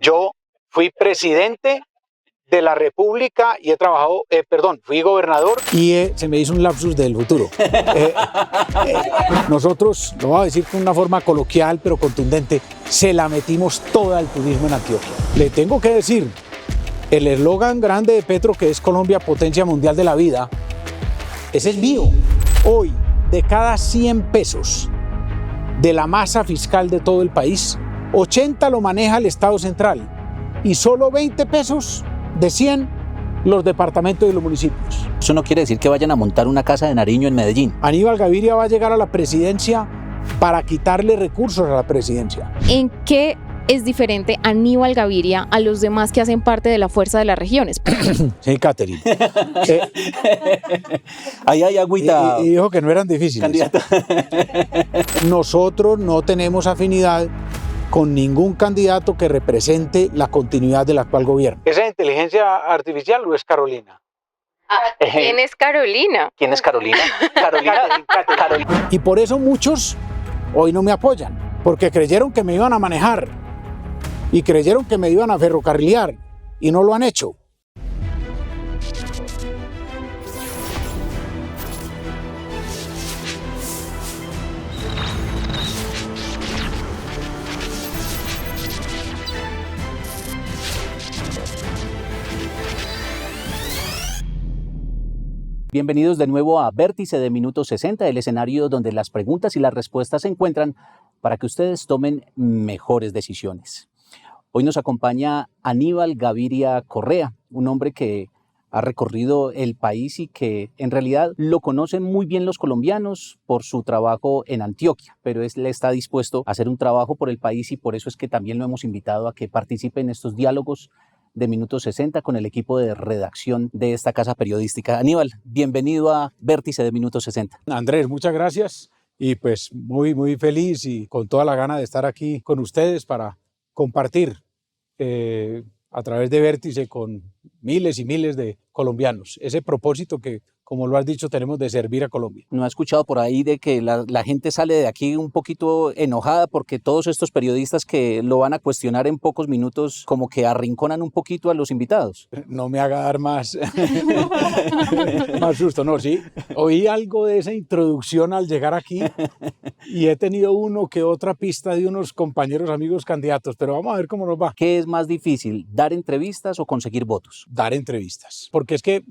Yo fui presidente de la República y he trabajado, fui gobernador y se me hizo un lapsus del futuro. Nosotros, lo voy a decir con una forma coloquial pero contundente, se la metimos toda al turismo en Antioquia. Le tengo que decir, el eslogan grande de Petro, que es Colombia, potencia mundial de la vida, ese es mío. Hoy, de cada 100 pesos de la masa fiscal de todo el país, 80 lo maneja el Estado central y solo 20 pesos de 100 los departamentos y los municipios. Eso no quiere decir que vayan a montar una casa de Nariño en Medellín. Aníbal Gaviria va a llegar a la presidencia para quitarle recursos a la presidencia. ¿En qué es diferente Aníbal Gaviria a los demás que hacen parte de la Fuerza de las Regiones? Sí, Catherine. Ahí hay agüita. Y dijo que no eran difíciles. Candidato. Nosotros no tenemos afinidad con ningún candidato que represente la continuidad del actual gobierno. ¿Esa es inteligencia artificial o es Carolina? ¿Quién es Carolina? ¿Quién es Carolina? Carolina. Y por eso muchos hoy no me apoyan, porque creyeron que me iban a manejar y creyeron que me iban a ferrocarrilear y no lo han hecho. Bienvenidos de nuevo a Vértice de Minuto 60, el escenario donde las preguntas y las respuestas se encuentran para que ustedes tomen mejores decisiones. Hoy nos acompaña Aníbal Gaviria Correa, un hombre que ha recorrido el país y que en realidad lo conocen muy bien los colombianos por su trabajo en Antioquia, pero él está dispuesto a hacer un trabajo por el país y por eso es que también lo hemos invitado a que participe en estos diálogos de Minuto 60 con el equipo de redacción de esta casa periodística. Aníbal, bienvenido a Vértice de Minuto 60. Andrés, muchas gracias y pues muy feliz y con toda la gana de estar aquí con ustedes para compartir a través de Vértice con miles y miles de colombianos ese propósito que, como lo has dicho, tenemos de servir a Colombia. ¿No ha escuchado por ahí de que la gente sale de aquí un poquito enojada porque todos estos periodistas que lo van a cuestionar en pocos minutos como que arrinconan un poquito a los invitados? No me haga dar más susto, no, sí. Oí algo de esa introducción al llegar aquí y he tenido uno que otra pista de unos compañeros, amigos candidatos, pero vamos a ver cómo nos va. ¿Qué es más difícil, dar entrevistas o conseguir votos? Dar entrevistas, porque es que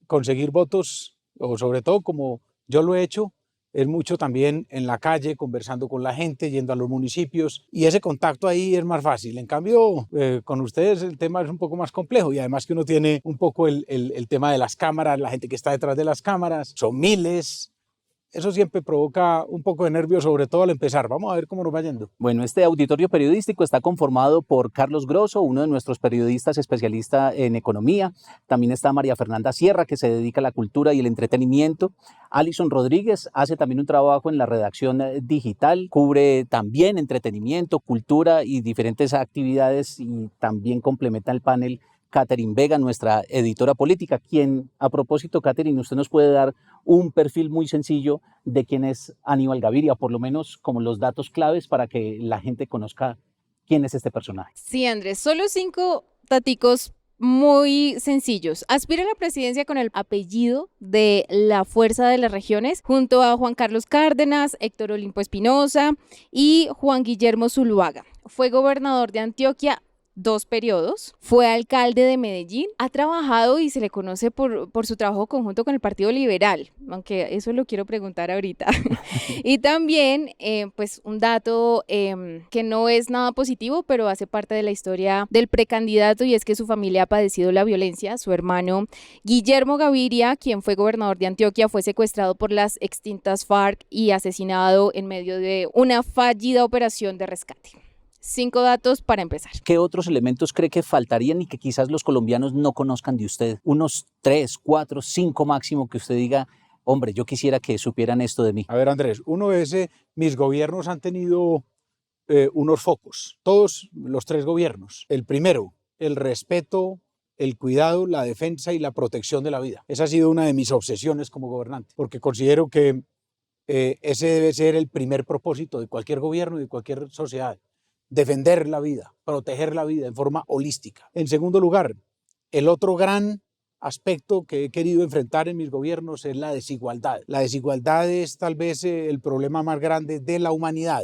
conseguir votos, o sobre todo como yo lo he hecho, es mucho también en la calle, conversando con la gente, yendo a los municipios, y ese contacto ahí es más fácil. En cambio, con ustedes el tema es un poco más complejo, y además que uno tiene un poco el tema de las cámaras, la gente que está detrás de las cámaras, son miles. Eso siempre provoca un poco de nervios, sobre todo al empezar. Vamos a ver cómo nos va yendo. Bueno, este auditorio periodístico está conformado por Carlos Grosso, uno de nuestros periodistas especialista en economía. También está María Fernanda Sierra, que se dedica a la cultura y el entretenimiento. Alison Rodríguez hace también un trabajo en la redacción digital, cubre también entretenimiento, cultura y diferentes actividades y también complementa el panel Catherine Vega, nuestra editora política, quien, a propósito, Catherine, usted nos puede dar un perfil muy sencillo de quién es Aníbal Gaviria, por lo menos como los datos claves para que la gente conozca quién es este personaje. Sí, Andrés, solo 5 daticos muy sencillos. Aspira a la presidencia con el apellido de la Fuerza de las Regiones, junto a Juan Carlos Cárdenas, Héctor Olimpo Espinosa y Juan Guillermo Zuluaga. Fue gobernador de Antioquia 2 periodos, fue alcalde de Medellín, ha trabajado y se le conoce por su trabajo conjunto con el Partido Liberal, aunque eso lo quiero preguntar ahorita. Y también, pues un dato que no es nada positivo, pero hace parte de la historia del precandidato, y es que su familia ha padecido la violencia. Su hermano Guillermo Gaviria, quien fue gobernador de Antioquia, fue secuestrado por las extintas FARC y asesinado en medio de una fallida operación de rescate. 5 datos para empezar. ¿Qué otros elementos cree que faltarían y que quizás los colombianos no conozcan de usted? Unos 3, 4, 5 máximo que usted diga, hombre, yo quisiera que supieran esto de mí. A ver, Andrés, uno es, mis gobiernos han tenido unos focos, todos los 3 gobiernos. El primero, el respeto, el cuidado, la defensa y la protección de la vida. Esa ha sido una de mis obsesiones como gobernante, porque considero que ese debe ser el primer propósito de cualquier gobierno y de cualquier sociedad. defender la vida, proteger la vida en forma holística. En segundo lugar, el otro gran aspecto que he querido enfrentar en mis gobiernos es la desigualdad. La desigualdad es tal vez el problema más grande de la humanidad,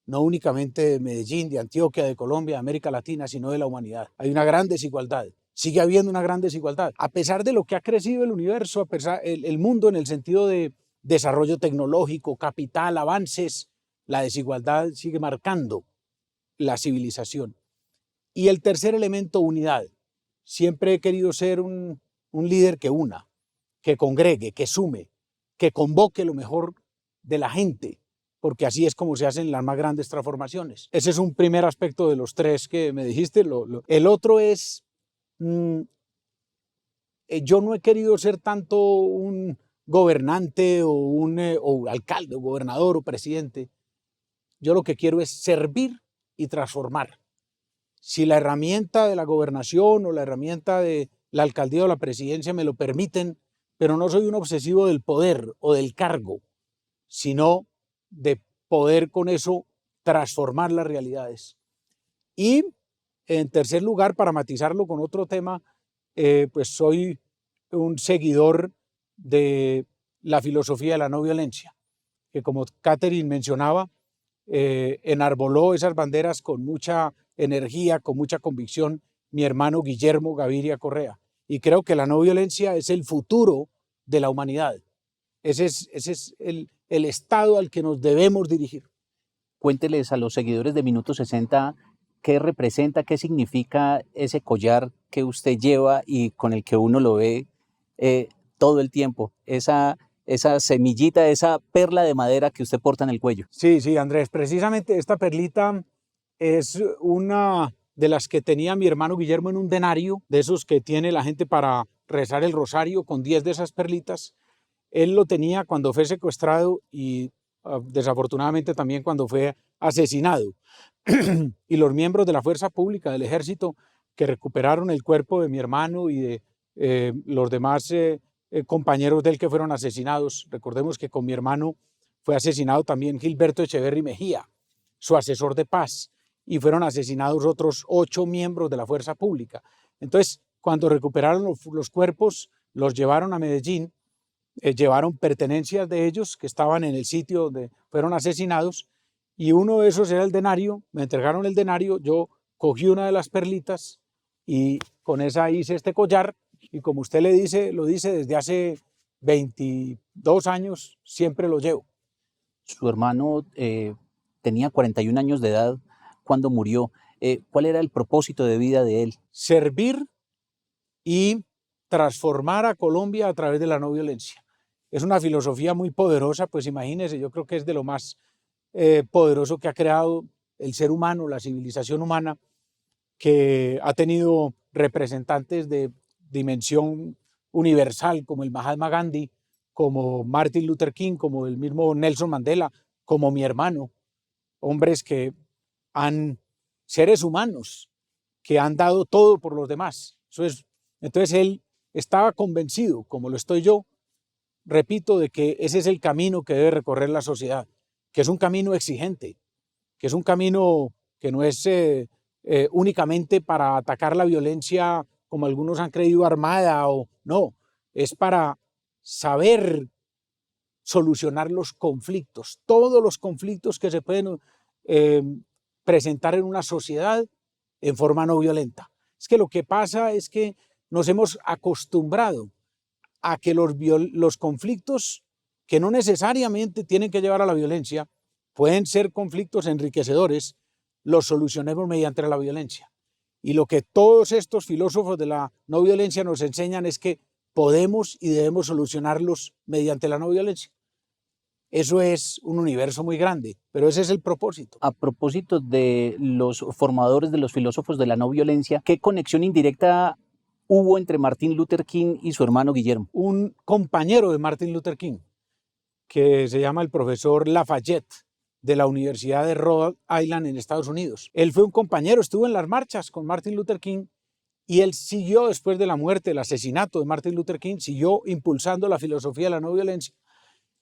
no únicamente de Medellín, de Antioquia, de Colombia, de América Latina, sino de la humanidad. Hay una gran desigualdad, sigue habiendo una gran desigualdad. A pesar de lo que ha crecido el universo, a pesar el mundo en el sentido de desarrollo tecnológico, capital, avances, la desigualdad sigue marcando la civilización. Y el tercer elemento, unidad. Siempre he querido ser un líder que una, que congregue, que sume, que convoque lo mejor de la gente, porque así es como se hacen las más grandes transformaciones. Ese es un primer aspecto de los tres que me dijiste. El otro es, yo no he querido ser tanto un gobernante o alcalde, o gobernador o presidente. Yo lo que quiero es servir y transformar. Si la herramienta de la gobernación o la herramienta de la alcaldía o la presidencia me lo permiten, pero no soy un obsesivo del poder o del cargo, sino de poder con eso transformar las realidades. Y en tercer lugar, para matizarlo con otro tema, pues soy un seguidor de la filosofía de la no violencia, que como Catherine mencionaba, enarboló esas banderas con mucha energía, con mucha convicción, mi hermano Guillermo Gaviria Correa. Y creo que la no violencia es el futuro de la humanidad. Ese es el estado al que nos debemos dirigir. Cuénteles a los seguidores de Minuto 60 qué representa, qué significa ese collar que usted lleva y con el que uno lo ve todo el tiempo, esa semillita, esa perla de madera que usted porta en el cuello. Sí, Andrés, precisamente esta perlita es una de las que tenía mi hermano Guillermo en un denario, de esos que tiene la gente para rezar el rosario, con 10 de esas perlitas. Él lo tenía cuando fue secuestrado y desafortunadamente también cuando fue asesinado. Y los miembros de la fuerza pública del ejército que recuperaron el cuerpo de mi hermano y de los demás compañeros de él que fueron asesinados. Recordemos que con mi hermano fue asesinado también Gilberto Echeverry Mejía, su asesor de paz, y fueron asesinados otros 8 miembros de la fuerza pública. Entonces, cuando recuperaron los cuerpos, los llevaron a Medellín, llevaron pertenencias de ellos que estaban en el sitio donde fueron asesinados, y uno de esos era el denario. Me entregaron el denario, yo cogí una de las perlitas y con esa hice este collar, y como usted lo dice desde hace 22 años, siempre lo llevo. Su hermano tenía 41 años de edad cuando murió. ¿Cuál era el propósito de vida de él? Servir y transformar a Colombia a través de la no violencia. Es una filosofía muy poderosa, pues imagínense, yo creo que es de lo más poderoso que ha creado el ser humano, la civilización humana, que ha tenido representantes de dimensión universal como el Mahatma Gandhi, como Martin Luther King, como el mismo Nelson Mandela, como mi hermano, hombres que seres humanos que han dado todo por los demás. Entonces él estaba convencido, como lo estoy yo, repito, de que ese es el camino que debe recorrer la sociedad, que es un camino exigente, que es un camino que no es únicamente para atacar la violencia, como algunos han creído, armada, o no, es para saber solucionar los conflictos, todos los conflictos que se pueden presentar en una sociedad en forma no violenta. Es que lo que pasa es que nos hemos acostumbrado a que los conflictos que no necesariamente tienen que llevar a la violencia, pueden ser conflictos enriquecedores, los solucionemos mediante la violencia. Y lo que todos estos filósofos de la no violencia nos enseñan es que podemos y debemos solucionarlos mediante la no violencia. Eso es un universo muy grande, pero ese es el propósito. A propósito de los formadores de los filósofos de la no violencia, ¿qué conexión indirecta hubo entre Martin Luther King y su hermano Guillermo? Un compañero de Martin Luther King, que se llama el profesor Lafayette, de la Universidad de Rhode Island en Estados Unidos. Él fue un compañero, estuvo en las marchas con Martin Luther King, y él siguió después de la muerte, el asesinato de Martin Luther King, siguió impulsando la filosofía de la no violencia.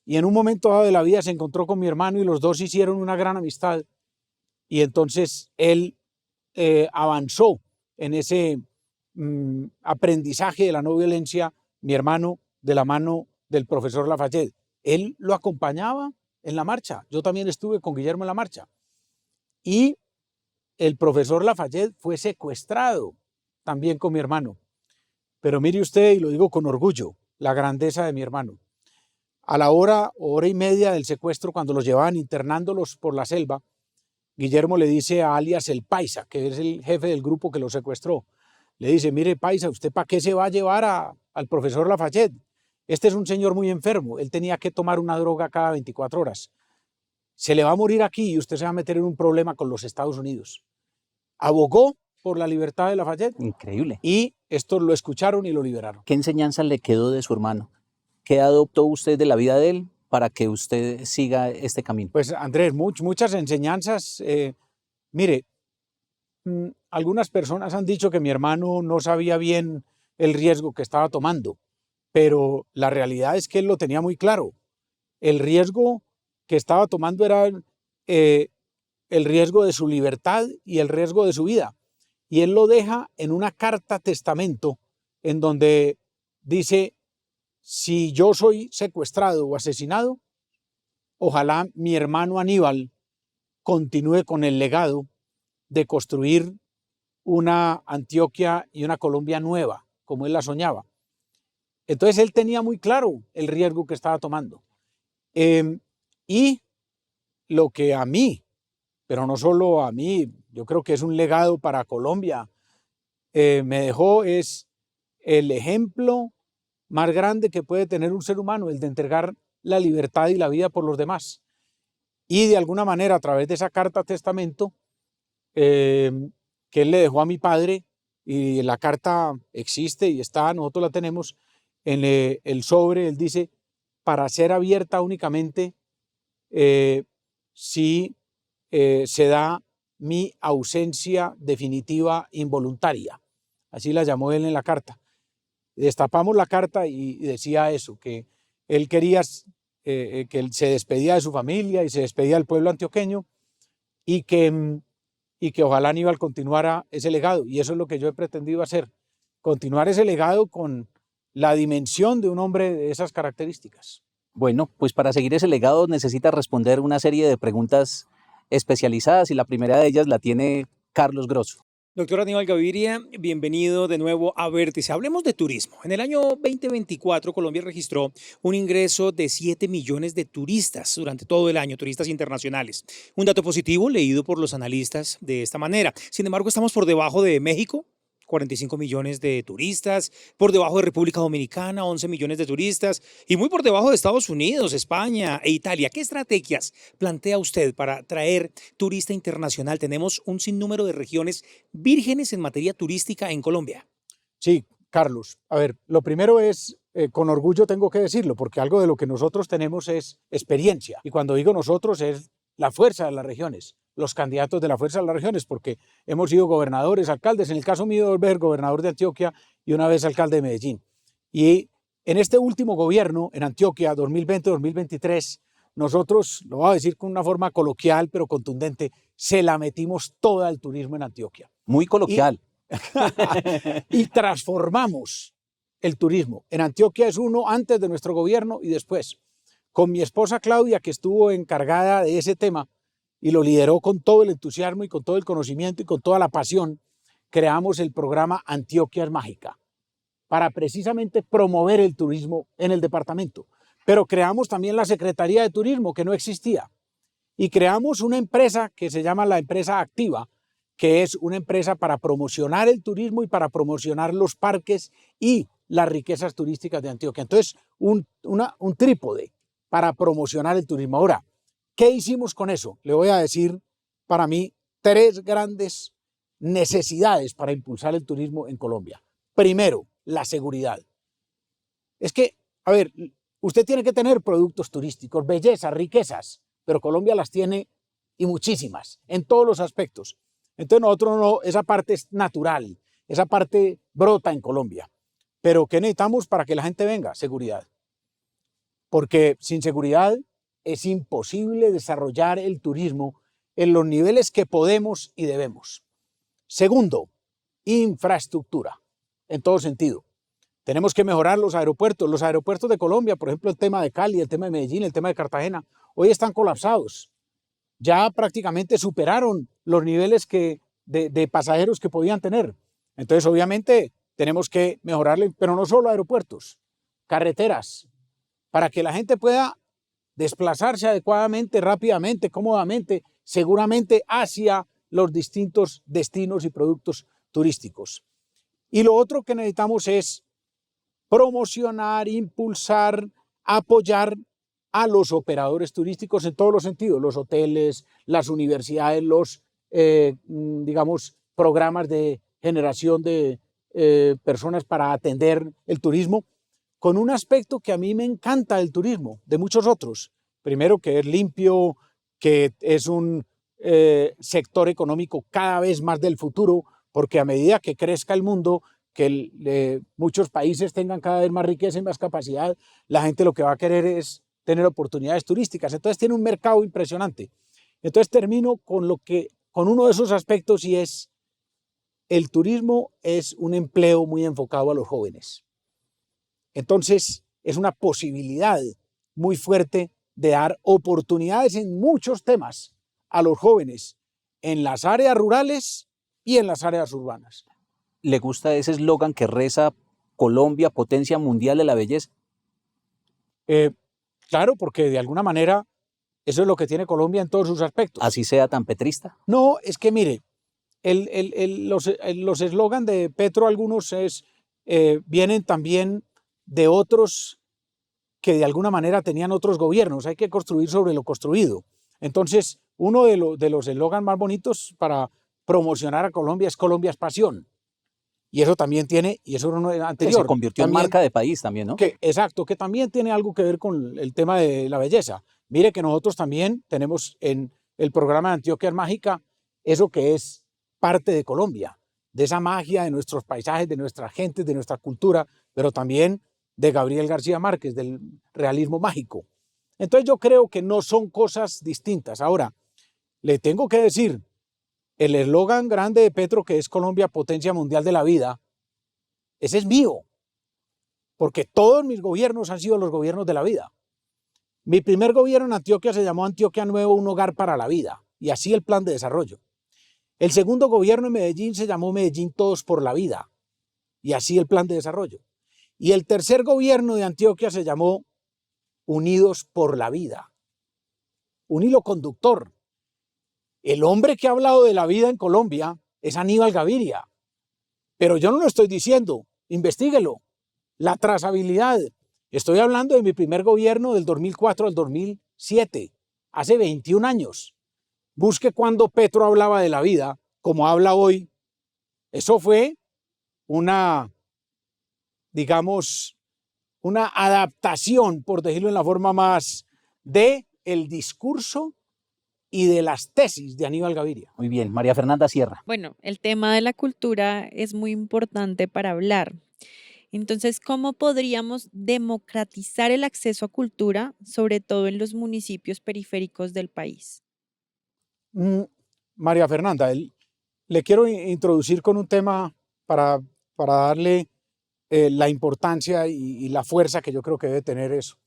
Y en un momento dado de la vida se encontró con mi hermano y los dos hicieron una gran amistad. y entonces él avanzó en ese aprendizaje de la no violencia, mi hermano, de la mano del profesor Lafayette. Él lo acompañaba en la marcha, yo también estuve con Guillermo en la marcha, y el profesor Lafayette fue secuestrado también con mi hermano. Pero mire usted, y lo digo con orgullo, la grandeza de mi hermano. A la hora o hora y media del secuestro, cuando los llevaban internándolos por la selva, Guillermo le dice a alias el Paisa, que es el jefe del grupo que los secuestró, le dice, mire Paisa, ¿usted para qué se va a llevar al profesor Lafayette? Este es un señor muy enfermo, él tenía que tomar una droga cada 24 horas. Se le va a morir aquí y usted se va a meter en un problema con los Estados Unidos. Abogó por la libertad de Lafayette. Increíble. Y estos lo escucharon y lo liberaron. ¿Qué enseñanza le quedó de su hermano? ¿Qué adoptó usted de la vida de él para que usted siga este camino? Pues Andrés, muchas enseñanzas. Mire, algunas personas han dicho que mi hermano no sabía bien el riesgo que estaba tomando, pero la realidad es que él lo tenía muy claro. El riesgo que estaba tomando era el riesgo de su libertad y el riesgo de su vida. Y él lo deja en una carta testamento en donde dice, si yo soy secuestrado o asesinado, ojalá mi hermano Aníbal continúe con el legado de construir una Antioquia y una Colombia nueva, como él la soñaba. Entonces él tenía muy claro el riesgo que estaba tomando. Y lo que a mí, pero no solo a mí, yo creo que es un legado para Colombia, me dejó es el ejemplo más grande que puede tener un ser humano, el de entregar la libertad y la vida por los demás. Y de alguna manera, a través de esa carta testamento que él le dejó a mi padre, y la carta existe y está, nosotros la tenemos, en el sobre, él dice, para ser abierta únicamente si se da mi ausencia definitiva involuntaria. Así la llamó él en la carta. Destapamos la carta y decía eso, que él quería que él se despedía de su familia y se despedía del pueblo antioqueño y que ojalá Aníbal continuara ese legado. Y eso es lo que yo he pretendido hacer, continuar ese legado con la dimensión de un hombre de esas características. Bueno, pues para seguir ese legado necesita responder una serie de preguntas especializadas y la primera de ellas la tiene Carlos Grosso. Doctor Aníbal Gaviria, bienvenido de nuevo a Vértice. Hablemos de turismo. En el año 2024, Colombia registró un ingreso de 7 millones de turistas durante todo el año, turistas internacionales. Un dato positivo leído por los analistas de esta manera. Sin embargo, estamos por debajo de México, 45 millones de turistas, por debajo de República Dominicana, 11 millones de turistas, y muy por debajo de Estados Unidos, España e Italia. ¿Qué estrategias plantea usted para atraer turista internacional? Tenemos un sinnúmero de regiones vírgenes en materia turística en Colombia. Sí, Carlos. A ver, lo primero es, con orgullo tengo que decirlo, porque algo de lo que nosotros tenemos es experiencia. Y cuando digo nosotros es la fuerza de las regiones, los candidatos de la fuerza de las regiones, porque hemos sido gobernadores, alcaldes, en el caso mío, dos veces gobernador de Antioquia y una vez alcalde de Medellín. Y en este último gobierno, en Antioquia, 2020-2023, nosotros, lo voy a decir con una forma coloquial, pero contundente, se la metimos toda al turismo en Antioquia. Muy coloquial. Y transformamos el turismo. En Antioquia es uno antes de nuestro gobierno y después. Con mi esposa Claudia, que estuvo encargada de ese tema, y lo lideró con todo el entusiasmo y con todo el conocimiento y con toda la pasión, creamos el programa Antioquia es Mágica para precisamente promover el turismo en el departamento. Pero creamos también la Secretaría de Turismo, que no existía, y creamos una empresa que se llama la empresa Activa, que es una empresa para promocionar el turismo y para promocionar los parques y las riquezas turísticas de Antioquia. Entonces, un trípode para promocionar el turismo. Ahora, ¿qué hicimos con eso? Le voy a decir, para mí, 3 grandes necesidades para impulsar el turismo en Colombia. Primero, la seguridad. Es que, a ver, usted tiene que tener productos turísticos, bellezas, riquezas, pero Colombia las tiene y muchísimas, en todos los aspectos. Entonces nosotros no, esa parte es natural, esa parte brota en Colombia. Pero ¿qué necesitamos para que la gente venga? Seguridad. Porque sin seguridad es imposible desarrollar el turismo en los niveles que podemos y debemos. Segundo, infraestructura, en todo sentido. Tenemos que mejorar los aeropuertos. Los aeropuertos de Colombia, por ejemplo, el tema de Cali, el tema de Medellín, el tema de Cartagena, hoy están colapsados. Ya prácticamente superaron los niveles de pasajeros que podían tener. Entonces, obviamente, tenemos que mejorarle, pero no solo aeropuertos, carreteras, para que la gente pueda desplazarse adecuadamente, rápidamente, cómodamente, seguramente hacia los distintos destinos y productos turísticos. Y lo otro que necesitamos es promocionar, impulsar, apoyar a los operadores turísticos en todos los sentidos, los hoteles, las universidades, los, digamos, programas de generación de personas para atender el turismo, con un aspecto que a mí me encanta del turismo, de muchos otros. Primero, que es limpio, que es un sector económico cada vez más del futuro, porque a medida que crezca el mundo, que muchos países tengan cada vez más riqueza y más capacidad, la gente lo que va a querer es tener oportunidades turísticas. Entonces tiene un mercado impresionante. Entonces termino con uno de esos aspectos, y es el turismo es un empleo muy enfocado a los jóvenes. Entonces es una posibilidad muy fuerte de dar oportunidades en muchos temas a los jóvenes, en las áreas rurales y en las áreas urbanas. ¿Le gusta ese eslogan que reza Colombia, potencia mundial de la belleza? Claro, porque de alguna manera eso es lo que tiene Colombia en todos sus aspectos. Así sea tan petrista. No, es que mire, los eslogans de Petro, algunos vienen también de otros que de alguna manera tenían otros gobiernos. Hay que construir sobre lo construido. Entonces, uno de los eslogans más bonitos para promocionar a Colombia es Colombia es pasión. Y eso también tiene, y eso no es anterior. Que se convirtió también, en marca de país también, ¿no? Exacto, que también tiene algo que ver con el tema de la belleza. Mire que nosotros también tenemos en el programa de Antioquia es Mágica eso que es parte de Colombia, de esa magia de nuestros paisajes, de nuestra gente, de nuestra cultura, pero también de Gabriel García Márquez, del realismo mágico. Entonces yo creo que no son cosas distintas. Ahora, le tengo que decir, el eslogan grande de Petro, que es Colombia, potencia mundial de la vida, ese es mío, porque todos mis gobiernos han sido los gobiernos de la vida. Mi primer gobierno en Antioquia se llamó Antioquia Nuevo, un hogar para la vida, y así el plan de desarrollo. El segundo gobierno en Medellín se llamó Medellín Todos por la Vida, y así el plan de desarrollo. Y el tercer gobierno de Antioquia se llamó Unidos por la Vida, un hilo conductor. El hombre que ha hablado de la vida en Colombia es Aníbal Gaviria, pero yo no lo estoy diciendo, investíguelo. La trazabilidad. Estoy hablando de mi primer gobierno del 2004 al 2007, hace 21 años. Busque cuando Petro hablaba de la vida, como habla hoy. Eso fue digamos, una adaptación, por decirlo en la forma más, de el discurso y de las tesis de Aníbal Gaviria. Muy bien, María Fernanda Sierra. Bueno, el tema de la cultura es muy importante para hablar. Entonces, ¿cómo podríamos democratizar el acceso a cultura, sobre todo en los municipios periféricos del país? María Fernanda, le quiero introducir con un tema para darle la importancia y la fuerza que yo creo que debe tener eso.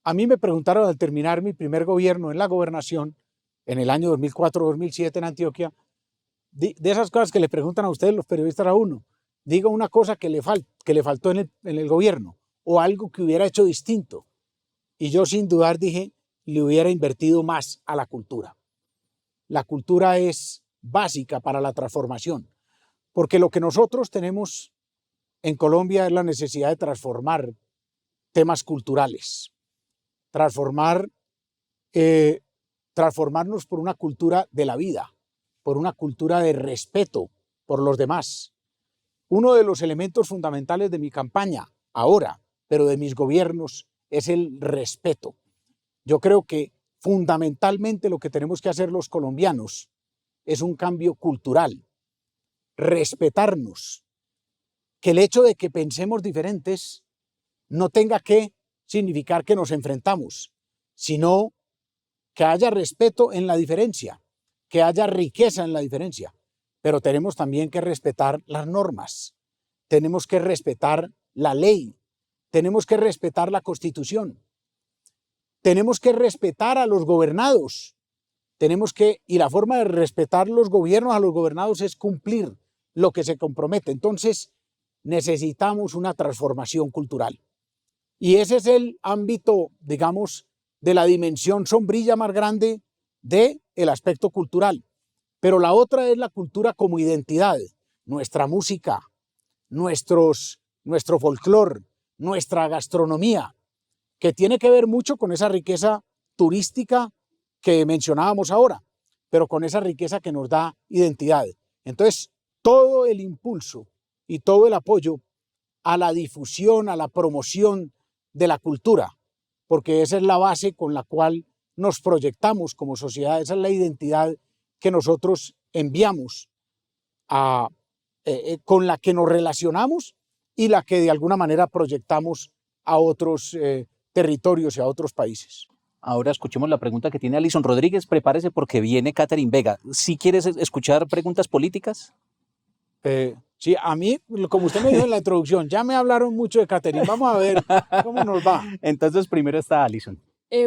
A mí me preguntaron al terminar mi primer gobierno en la gobernación, en el año 2004-2007 en Antioquia, de esas cosas que le preguntan a ustedes los periodistas a uno, diga una cosa que le faltó en el gobierno, o algo que hubiera hecho distinto. Y yo sin dudar dije, le hubiera invertido más a la cultura. La cultura es básica para la transformación, porque lo que nosotros tenemos en Colombia es la necesidad de transformar temas culturales, transformarnos por una cultura de la vida, por una cultura de respeto por los demás. Uno de los elementos fundamentales de mi campaña ahora, pero de mis gobiernos, es el respeto. Yo creo que fundamentalmente lo que tenemos que hacer los colombianos es un cambio cultural, respetarnos, que el hecho de que pensemos diferentes no tenga que significar que nos enfrentamos, sino que haya respeto en la diferencia, que haya riqueza en la diferencia, pero tenemos también que respetar las normas, tenemos que respetar la ley, tenemos que respetar la Constitución, tenemos que respetar a los gobernados, y la forma de respetar los gobiernos a los gobernados es cumplir lo que se compromete. Entonces, necesitamos una transformación cultural. Y ese es el ámbito, digamos, de la dimensión sombrilla más grande del aspecto cultural. Pero la otra es la cultura como identidad, nuestra música, nuestro folclor, nuestra gastronomía, que tiene que ver mucho con esa riqueza turística que mencionábamos ahora, pero con esa riqueza que nos da identidad. Entonces, todo el impulso y todo el apoyo a la difusión, a la promoción de la cultura, porque esa es la base con la cual nos proyectamos como sociedad, esa es la identidad que nosotros enviamos, con la que nos relacionamos y la que de alguna manera proyectamos a otros territorios y a otros países. Ahora escuchemos la pregunta que tiene Alison Rodríguez. Prepárese porque viene Catherine Vega. ¿Sí quieres escuchar preguntas políticas? Sí, a mí, como usted me dijo en la introducción, ya me hablaron mucho de Catherine. Vamos a ver cómo nos va. Entonces, primero está Alison.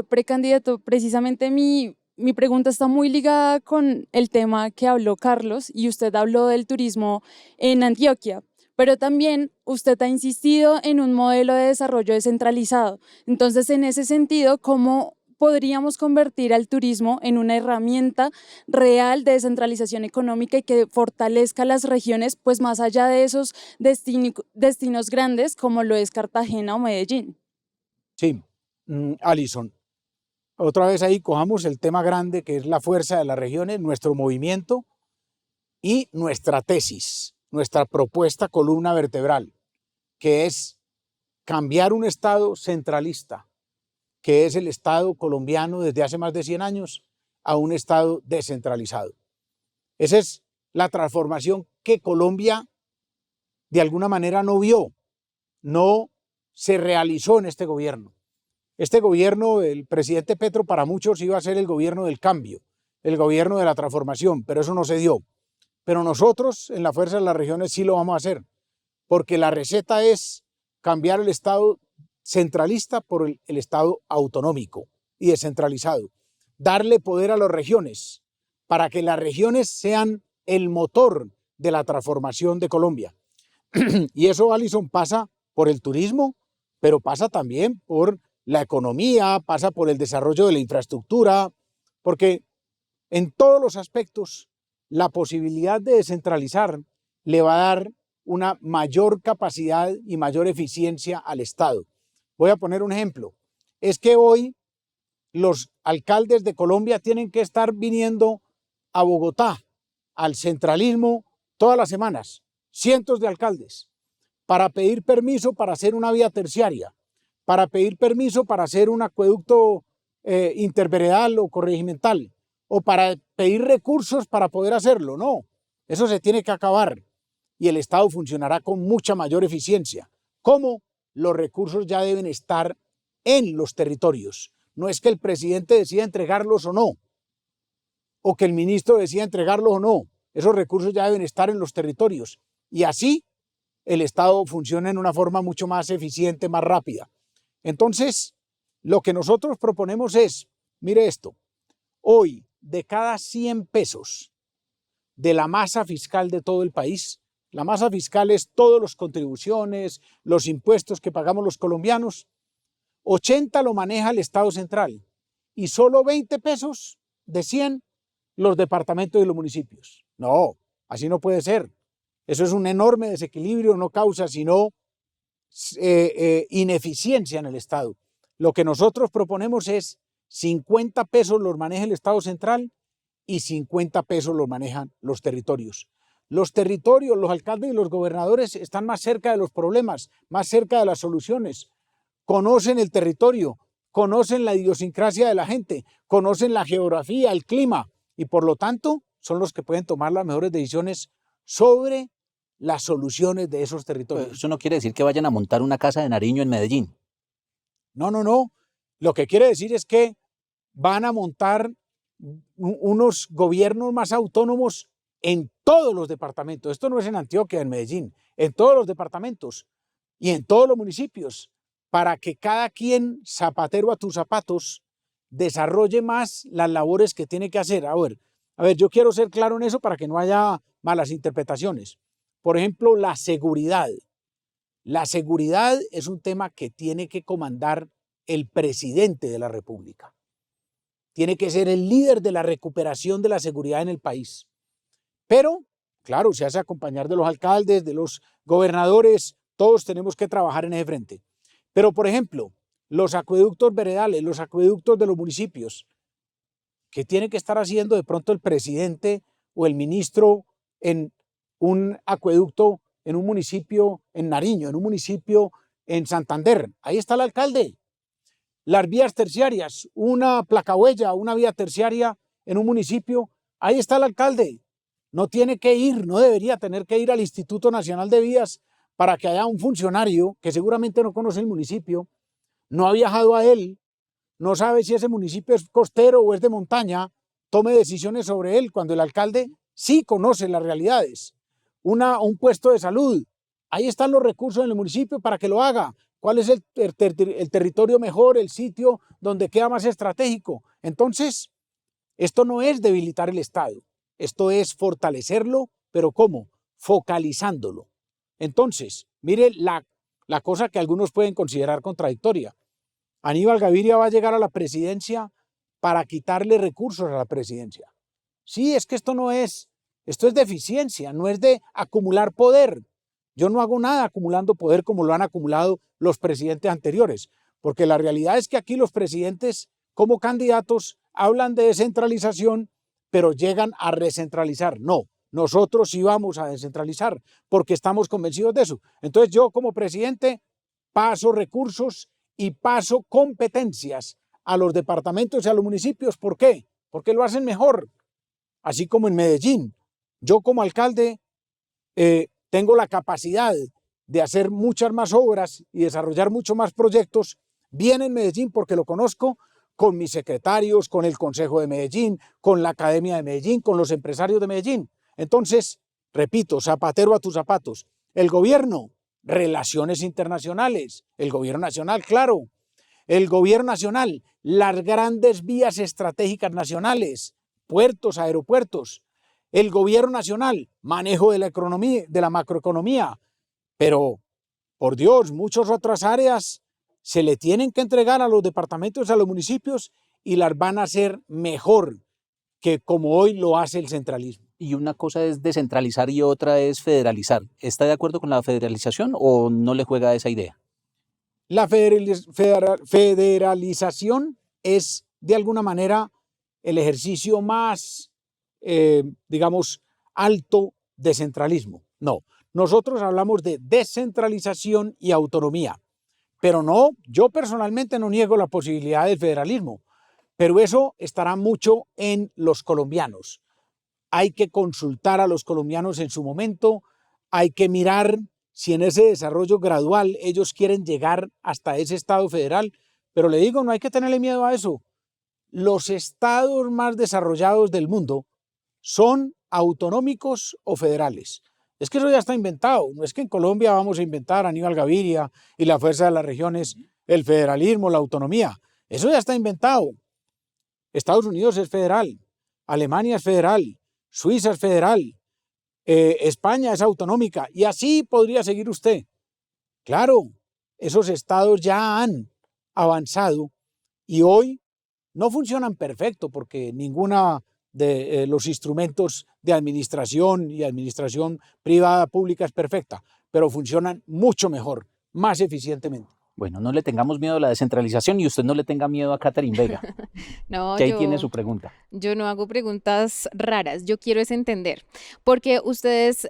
Precandidato, precisamente mi pregunta está muy ligada con el tema que habló Carlos y usted habló del turismo en Antioquia, pero también usted ha insistido en un modelo de desarrollo descentralizado. Entonces, en ese sentido, ¿cómo podríamos convertir al turismo en una herramienta real de descentralización económica y que fortalezca las regiones, pues más allá de esos destinos grandes como lo es Cartagena o Medellín? Sí, Alison, otra vez ahí cojamos el tema grande que es la fuerza de las regiones, nuestro movimiento y nuestra tesis, nuestra propuesta columna vertebral, que es cambiar un Estado centralista, que es el Estado colombiano desde hace más de 100 años, a un Estado descentralizado. Esa es la transformación que Colombia de alguna manera no vio, no se realizó en este gobierno. Este gobierno, el presidente Petro, para muchos iba a ser el gobierno del cambio, el gobierno de la transformación, pero eso no se dio. Pero nosotros, en la Fuerza de las Regiones, sí lo vamos a hacer, porque la receta es cambiar el Estado centralista por el Estado autonómico y descentralizado. Darle poder a las regiones para que las regiones sean el motor de la transformación de Colombia. Y eso, Alison, pasa por el turismo, pero pasa también por la economía, pasa por el desarrollo de la infraestructura, porque en todos los aspectos la posibilidad de descentralizar le va a dar una mayor capacidad y mayor eficiencia al Estado. Voy a poner un ejemplo. Es que hoy los alcaldes de Colombia tienen que estar viniendo a Bogotá, al centralismo, todas las semanas, cientos de alcaldes, para pedir permiso para hacer una vía terciaria, para pedir permiso para hacer un acueducto interveredal o corregimental, o para pedir recursos para poder hacerlo. No, eso se tiene que acabar y el Estado funcionará con mucha mayor eficiencia. ¿Cómo? Los recursos ya deben estar en los territorios. No es que el presidente decida entregarlos o no, o que el ministro decida entregarlos o no. Esos recursos ya deben estar en los territorios. Y así el Estado funciona en una forma mucho más eficiente, más rápida. Entonces, lo que nosotros proponemos es, mire esto, hoy de cada 100 pesos de la masa fiscal de todo el país, la masa fiscal es todas las contribuciones, los impuestos que pagamos los colombianos, 80 lo maneja el Estado central y solo 20 pesos de 100 los departamentos y los municipios. No, así no puede ser. Eso es un enorme desequilibrio, no causa sino ineficiencia en el Estado. Lo que nosotros proponemos es 50 pesos los maneja el Estado central y 50 pesos los manejan los territorios. Los territorios, los alcaldes y los gobernadores están más cerca de los problemas, más cerca de las soluciones. Conocen el territorio, conocen la idiosincrasia de la gente, conocen la geografía, el clima y por lo tanto son los que pueden tomar las mejores decisiones sobre las soluciones de esos territorios. Eso no quiere decir que vayan a montar una casa de Nariño en Medellín. No. Lo que quiere decir es que van a montar unos gobiernos más autónomos en todos los departamentos. Esto no es en Antioquia, en Medellín, en todos los departamentos y en todos los municipios, para que cada quien, zapatero a tus zapatos, desarrolle más las labores que tiene que hacer. A ver, yo quiero ser claro en eso para que no haya malas interpretaciones. Por ejemplo, la seguridad. La seguridad es un tema que tiene que comandar el presidente de la República. Tiene que ser el líder de la recuperación de la seguridad en el país. Pero, claro, se hace acompañar de los alcaldes, de los gobernadores, todos tenemos que trabajar en ese frente. Pero, por ejemplo, los acueductos veredales, los acueductos de los municipios, ¿qué tiene que estar haciendo de pronto el presidente o el ministro en un acueducto en un municipio en Nariño, en un municipio en Santander? Ahí está el alcalde. Las vías terciarias, una placahuella, una vía terciaria en un municipio, ahí está el alcalde. No tiene que ir, no debería tener que ir al Instituto Nacional de Vías para que haya un funcionario que seguramente no conoce el municipio, no ha viajado a él, no sabe si ese municipio es costero o es de montaña, tome decisiones sobre él, cuando el alcalde sí conoce las realidades. Un puesto de salud, ahí están los recursos en el municipio para que lo haga. ¿Cuál es el territorio mejor, el sitio donde queda más estratégico? Entonces, esto no es debilitar el Estado, esto es fortalecerlo, pero ¿cómo? Focalizándolo. Entonces, mire la cosa que algunos pueden considerar contradictoria. Aníbal Gaviria va a llegar a la presidencia para quitarle recursos a la presidencia. Sí, es que esto es de eficiencia, no es de acumular poder. Yo no hago nada acumulando poder como lo han acumulado los presidentes anteriores, porque la realidad es que aquí los presidentes como candidatos hablan de descentralización, pero llegan a recentralizar. No, nosotros sí vamos a descentralizar porque estamos convencidos de eso. Entonces yo como presidente paso recursos y paso competencias a los departamentos y a los municipios. ¿Por qué? Porque lo hacen mejor. Así como en Medellín. Yo como alcalde tengo la capacidad de hacer muchas más obras y desarrollar muchos más proyectos bien en Medellín porque lo conozco con mis secretarios, con el Consejo de Medellín, con la Academia de Medellín, con los empresarios de Medellín. Entonces, repito, zapatero a tus zapatos. El gobierno, relaciones internacionales. El gobierno nacional, claro. El gobierno nacional, las grandes vías estratégicas nacionales, puertos, aeropuertos. El gobierno nacional, manejo de la economía, de la macroeconomía. Pero, por Dios, muchas otras áreas se le tienen que entregar a los departamentos, a los municipios, y las van a hacer mejor que como hoy lo hace el centralismo. Y una cosa es descentralizar y otra es federalizar. ¿Está de acuerdo con la federalización o no le juega esa idea? La federalización es, de alguna manera, el ejercicio más, digamos, alto de centralismo. No, nosotros hablamos de descentralización y autonomía. Pero no, yo personalmente no niego la posibilidad del federalismo, pero eso estará mucho en los colombianos. Hay que consultar a los colombianos en su momento, hay que mirar si en ese desarrollo gradual ellos quieren llegar hasta ese Estado federal, pero le digo, no hay que tenerle miedo a eso. Los estados más desarrollados del mundo son autonómicos o federales. Es que eso ya está inventado, no es que en Colombia vamos a inventar Aníbal Gaviria y la fuerza de las regiones, el federalismo, la autonomía. Eso ya está inventado. Estados Unidos es federal, Alemania es federal, Suiza es federal, España es autonómica y así podría seguir usted. Claro, esos estados ya han avanzado y hoy no funcionan perfecto porque ninguna de los instrumentos de administración y administración privada pública es perfecta, pero funcionan mucho mejor, más eficientemente. Bueno, no le tengamos miedo a la descentralización y usted no le tenga miedo a Catherine Vega, No, que ahí tiene su pregunta. yo no hago preguntas raras, yo quiero es entender, porque ustedes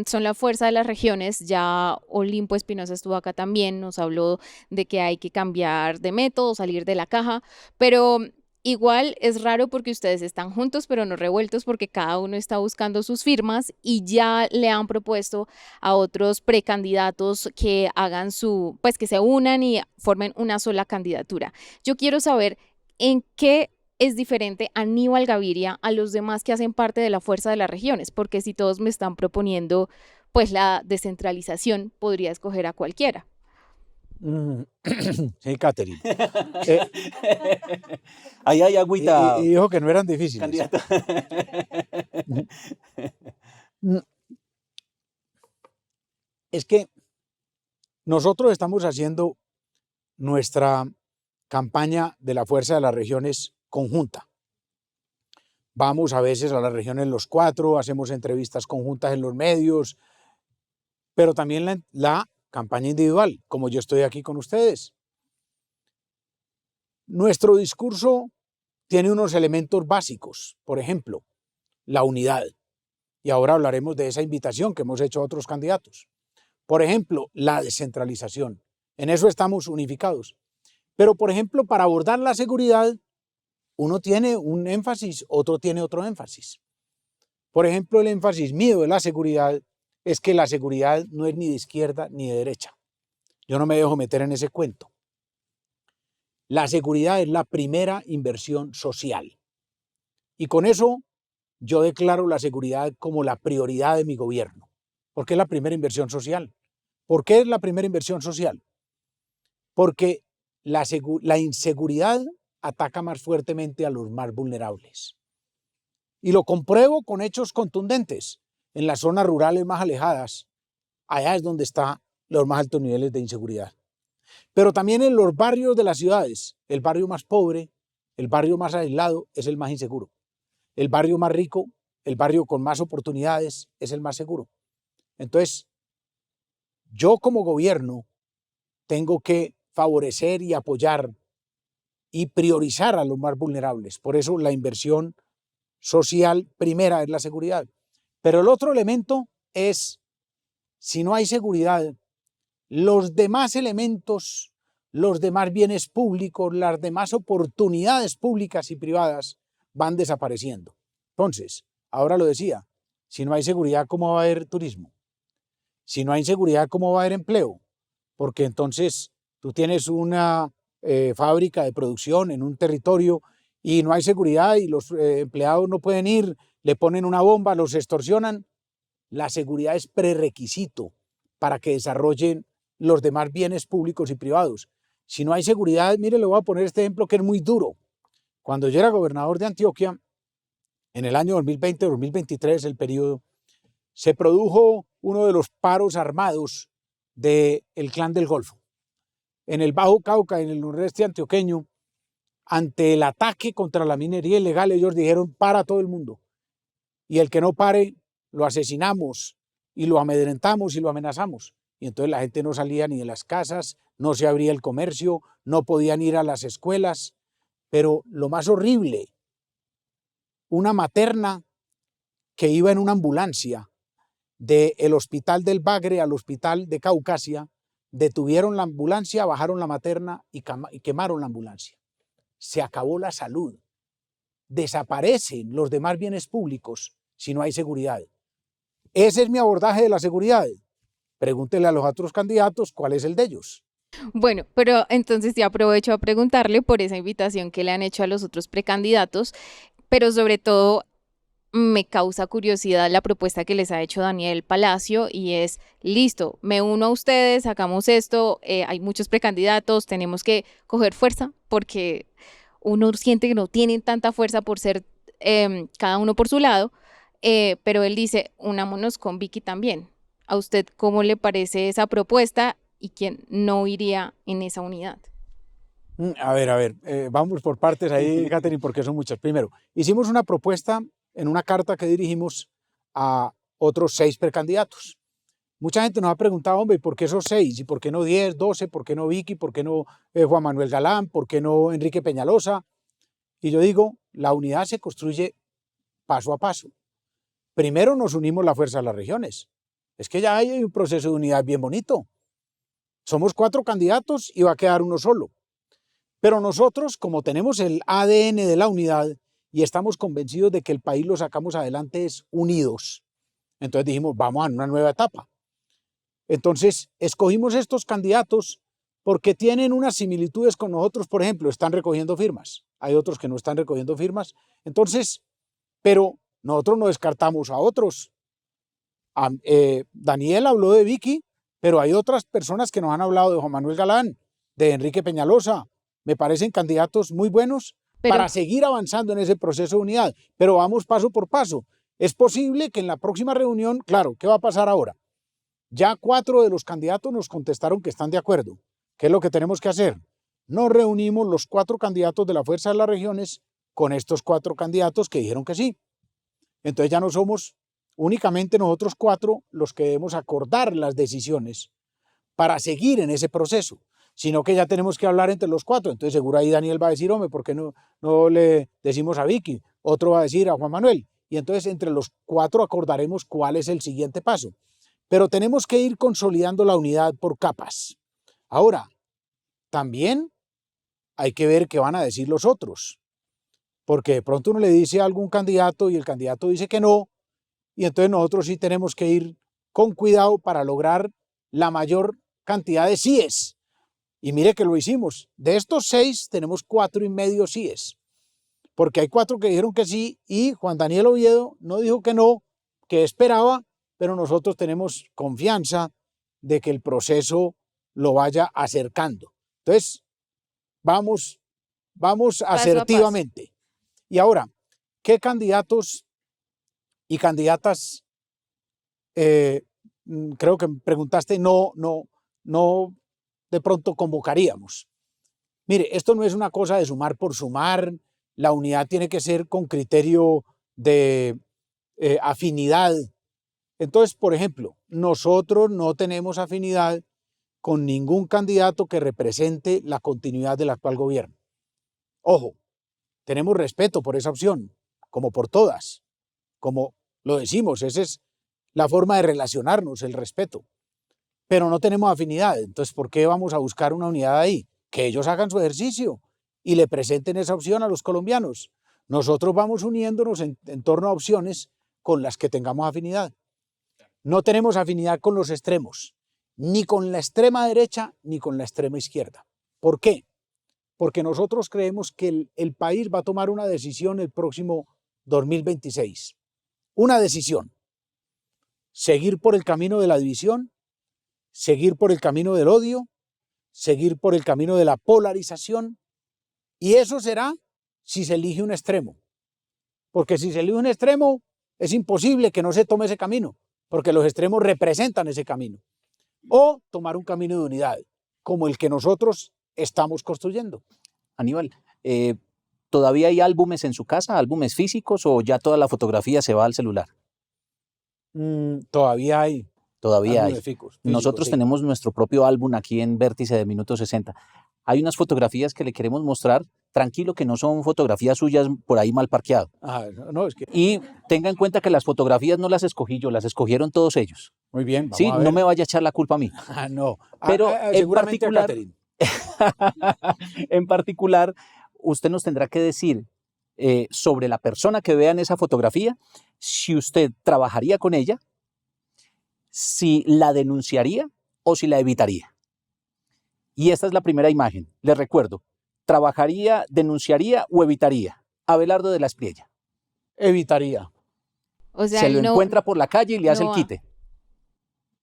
son la fuerza de las regiones, ya Olimpo Espinosa estuvo acá también, nos habló de que hay que cambiar de método, salir de la caja, pero igual es raro porque ustedes están juntos pero no revueltos porque cada uno está buscando sus firmas y ya le han propuesto a otros precandidatos que hagan pues que se unan y formen una sola candidatura. Yo quiero saber en qué es diferente Aníbal Gaviria a los demás que hacen parte de la Fuerza de las Regiones? Porque si todos me están proponiendo pues la descentralización, podría escoger a cualquiera. Sí, Catherine. Ahí hay agüita, Y dijo que no eran difíciles. candidato. Es que nosotros estamos haciendo nuestra campaña de la Fuerza de las Regiones conjunta. Vamos a veces a las regiones los cuatro, hacemos entrevistas conjuntas en los medios, pero también la campaña individual, como yo estoy aquí con ustedes. Nuestro discurso tiene unos elementos básicos, por ejemplo, la unidad. Y ahora hablaremos de esa invitación que hemos hecho a otros candidatos. Por ejemplo, la descentralización. En eso estamos unificados. Pero, por ejemplo, para abordar la seguridad, uno tiene un énfasis, otro tiene otro énfasis. Por ejemplo, el énfasis mío de la seguridad es que la seguridad no es ni de izquierda ni de derecha. Yo no me dejo meter en ese cuento. La seguridad es la primera inversión social. Y con eso yo declaro la seguridad como la prioridad de mi gobierno, porque es la primera inversión social. ¿Por qué es la primera inversión social? Porque la inseguridad ataca más fuertemente a los más vulnerables. Y lo compruebo con hechos contundentes. En las zonas rurales más alejadas, allá es donde están los más altos niveles de inseguridad. Pero también en los barrios de las ciudades, el barrio más pobre, el barrio más aislado es el más inseguro. El barrio más rico, el barrio con más oportunidades es el más seguro. Entonces, yo como gobierno tengo que favorecer y apoyar y priorizar a los más vulnerables. Por eso la inversión social primera es la seguridad. Pero el otro elemento es, si no hay seguridad, los demás elementos, los demás bienes públicos, las demás oportunidades públicas y privadas van desapareciendo. Entonces, ahora lo decía, si no hay seguridad, ¿cómo va a haber turismo? Si no hay seguridad, ¿cómo va a haber empleo? Porque entonces tú tienes una fábrica de producción en un territorio y no hay seguridad y los empleados no pueden ir, le ponen una bomba, los extorsionan. La seguridad es prerequisito para que desarrollen los demás bienes públicos y privados. Si no hay seguridad, mire, le voy a poner este ejemplo que es muy duro. Cuando yo era gobernador de Antioquia, en el año 2020-2023, el periodo, se produjo uno de los paros armados del Clan del Golfo. En el Bajo Cauca, en el noroeste antioqueño, ante el ataque contra la minería ilegal, ellos dijeron, para todo el mundo. Y el que no pare, lo asesinamos y lo amedrentamos y lo amenazamos. Y entonces la gente no salía ni de las casas, no se abría el comercio, no podían ir a las escuelas. Pero lo más horrible, una materna que iba en una ambulancia del hospital del Bagre al hospital de Caucasia, detuvieron la ambulancia, bajaron la materna y quemaron la ambulancia. Se acabó la salud. Desaparecen los demás bienes públicos si no hay seguridad. Ese es mi abordaje de la seguridad. Pregúntele a los otros candidatos cuál es el de ellos. Bueno, pero entonces ya aprovecho a preguntarle por esa invitación que le han hecho a los otros precandidatos, pero sobre todo me causa curiosidad la propuesta que les ha hecho Daniel Palacio y es, listo, me uno a ustedes, sacamos esto, hay muchos precandidatos, tenemos que coger fuerza porque uno siente que no tienen tanta fuerza por ser cada uno por su lado, pero él dice, unámonos con Vicky también. ¿A usted cómo le parece esa propuesta y quién no iría en esa unidad? A ver, vamos por partes ahí, Catherine, porque son muchas. Primero, hicimos una propuesta en una carta que dirigimos a otros 6 precandidatos. Mucha gente nos ha preguntado, hombre, ¿por qué esos 6? ¿Y por qué no 10, 12? ¿Por qué no Vicky? ¿Por qué no Juan Manuel Galán? ¿Por qué no Enrique Peñalosa? Y yo digo, la unidad se construye paso a paso. Primero nos unimos la fuerza de las regiones. Es que ya hay un proceso de unidad bien bonito. Somos 4 candidatos y va a quedar uno solo. Pero nosotros, como tenemos el ADN de la unidad y estamos convencidos de que el país lo sacamos adelante es unidos, entonces dijimos, vamos a una nueva etapa. Entonces, escogimos estos candidatos porque tienen unas similitudes con nosotros. Por ejemplo, están recogiendo firmas. hay otros que no están recogiendo firmas. Entonces, pero nosotros no descartamos a otros. Daniel habló de Vicky, pero hay otras personas que nos han hablado de Juan Manuel Galán, de Enrique Peñalosa. Me parecen candidatos muy buenos para seguir avanzando en ese proceso de unidad, pero vamos paso por paso. Es posible que en la próxima reunión, claro, ¿qué va a pasar ahora? Ya 4 de los candidatos nos contestaron que están de acuerdo. ¿Qué es lo que tenemos que hacer? Nos reunimos los 4 candidatos de la Fuerza de las Regiones con estos 4 candidatos que dijeron que sí. Entonces ya no somos únicamente nosotros 4 los que debemos acordar las decisiones para seguir en ese proceso, sino que ya tenemos que hablar entre los 4. Entonces seguro ahí Daniel va a decir, hombre, ¿por qué no le decimos a Vicky? Otro va a decir a Juan Manuel. Y entonces entre los 4 acordaremos cuál es el siguiente paso. Pero tenemos que ir consolidando la unidad por capas. Ahora, también hay que ver qué van a decir los otros, porque de pronto uno le dice a algún candidato y el candidato dice que no, y entonces nosotros sí tenemos que ir con cuidado para lograr la mayor cantidad de síes. Y mire que lo hicimos. De estos 6 tenemos 4,5 síes, porque hay 4 que dijeron que sí y Juan Daniel Oviedo no dijo que no, que esperaba, pero nosotros tenemos confianza de que el proceso lo vaya acercando. Entonces, vamos asertivamente. Y ahora, ¿qué candidatos y candidatas, creo que me preguntaste, no de pronto convocaríamos? Mire, esto no es una cosa de sumar por sumar, la unidad tiene que ser con criterio de afinidad. Entonces, por ejemplo, nosotros no tenemos afinidad con ningún candidato que represente la continuidad del actual gobierno. Ojo, tenemos respeto por esa opción, como por todas, como lo decimos, esa es la forma de relacionarnos, el respeto. Pero no tenemos afinidad, entonces ¿por qué vamos a buscar una unidad ahí? Que ellos hagan su ejercicio y le presenten esa opción a los colombianos. Nosotros vamos uniéndonos en torno a opciones con las que tengamos afinidad. No tenemos afinidad con los extremos, ni con la extrema derecha ni con la extrema izquierda. ¿Por qué? Porque nosotros creemos que el país va a tomar una decisión el próximo 2026. Una decisión. Seguir por el camino de la división, seguir por el camino del odio, seguir por el camino de la polarización, y eso será si se elige un extremo. Porque si se elige un extremo, es imposible que no se tome ese camino, porque los extremos representan ese camino. O tomar un camino de unidad, como el que nosotros estamos construyendo. Aníbal, ¿todavía hay álbumes en su casa, álbumes físicos, o ya toda la fotografía se va al celular? Todavía hay. Todavía hay. Físicos, Nosotros sí. tenemos nuestro propio álbum aquí en Vértice de Minuto 60. Hay unas fotografías que le queremos mostrar, tranquilo que no son fotografías suyas por ahí mal parqueado. No, es que... Y tenga en cuenta que las fotografías no las escogí yo, las escogieron todos ellos. Muy bien, vamos Sí, a ver. no me vaya a echar la culpa a mí. No, Pero en seguramente particular, a Catherine. en particular, usted nos tendrá que decir sobre la persona que vea en esa fotografía, si usted trabajaría con ella, si la denunciaría o si la evitaría. Y esta es la primera imagen. Les recuerdo, trabajaría, denunciaría o evitaría. Abelardo de la Espriella. Evitaría. O sea, Se lo no, encuentra por la calle y le hace no el va. quite.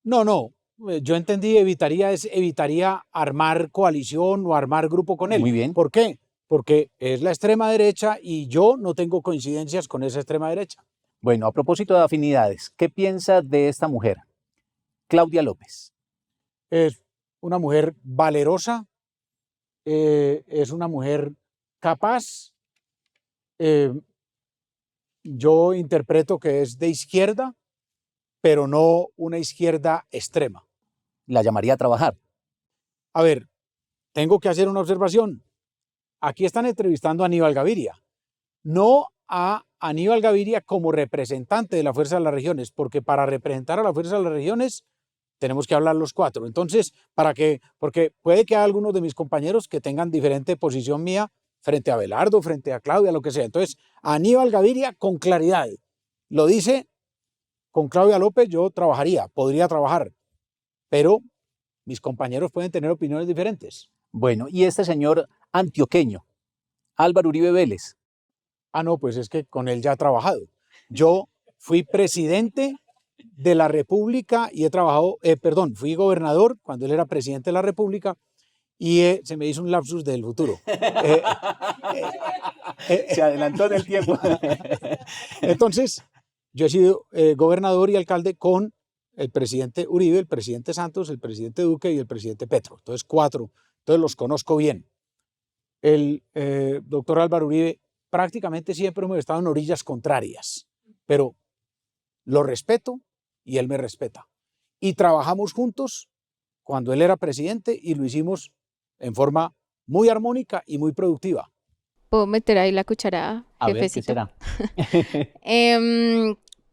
No, yo entendí evitaría armar coalición o armar grupo con él. Muy bien. ¿Por qué? Porque es la extrema derecha y yo no tengo coincidencias con esa extrema derecha. Bueno, a propósito de afinidades, ¿qué piensa de esta mujer? Claudia López. Es una mujer valerosa, es una mujer capaz. Yo interpreto que es de izquierda, pero no una izquierda extrema. La llamaría a trabajar. A ver, tengo que hacer una observación. Aquí están entrevistando a Aníbal Gaviria, no a Aníbal Gaviria como representante de la Fuerza de las Regiones, porque para representar a la Fuerza de las Regiones tenemos que hablar los 4. Entonces, porque puede que haya algunos de mis compañeros que tengan diferente posición mía frente a Abelardo, frente a Claudia, lo que sea. Entonces, Aníbal Gaviria con claridad lo dice: con Claudia López yo trabajaría, podría trabajar, pero mis compañeros pueden tener opiniones diferentes. Bueno, y este señor antioqueño, Álvaro Uribe Vélez. Ah, no, pues es que con él ya he trabajado. Yo fui presidente de la República y he trabajado, fui gobernador cuando él era presidente de la República y se me hizo un lapsus del futuro. Se adelantó en el tiempo. Entonces, yo he sido gobernador y alcalde con el presidente Uribe, el presidente Santos, el presidente Duque y el presidente Petro. Entonces, 4. Entonces, los conozco bien. El doctor Álvaro Uribe, prácticamente siempre hemos estado en orillas contrarias, pero lo respeto y él me respeta. Y trabajamos juntos cuando él era presidente y lo hicimos en forma muy armónica y muy productiva. ¿Puedo meter ahí la cucharada, A ver, ¿qué jefecito? será?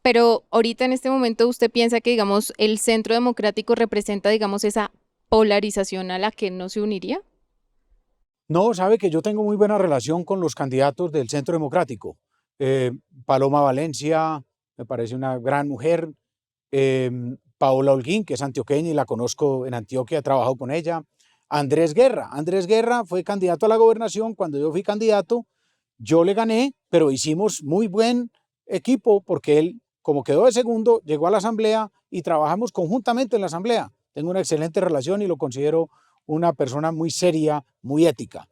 Pero ahorita en este momento usted piensa que, digamos, el Centro Democrático representa, digamos, esa polarización a la que no se uniría. No, sabe que yo tengo muy buena relación con los candidatos del Centro Democrático. Paloma Valencia, me parece una gran mujer. Paola Holguín, que es antioqueña y la conozco en Antioquia, he trabajado con ella. Andrés Guerra fue candidato a la gobernación. Cuando yo fui candidato, yo le gané, pero hicimos muy buen equipo porque él, como quedó de segundo, llegó a la asamblea y trabajamos conjuntamente en la asamblea. Tengo una excelente relación y lo considero una persona muy seria, muy ética.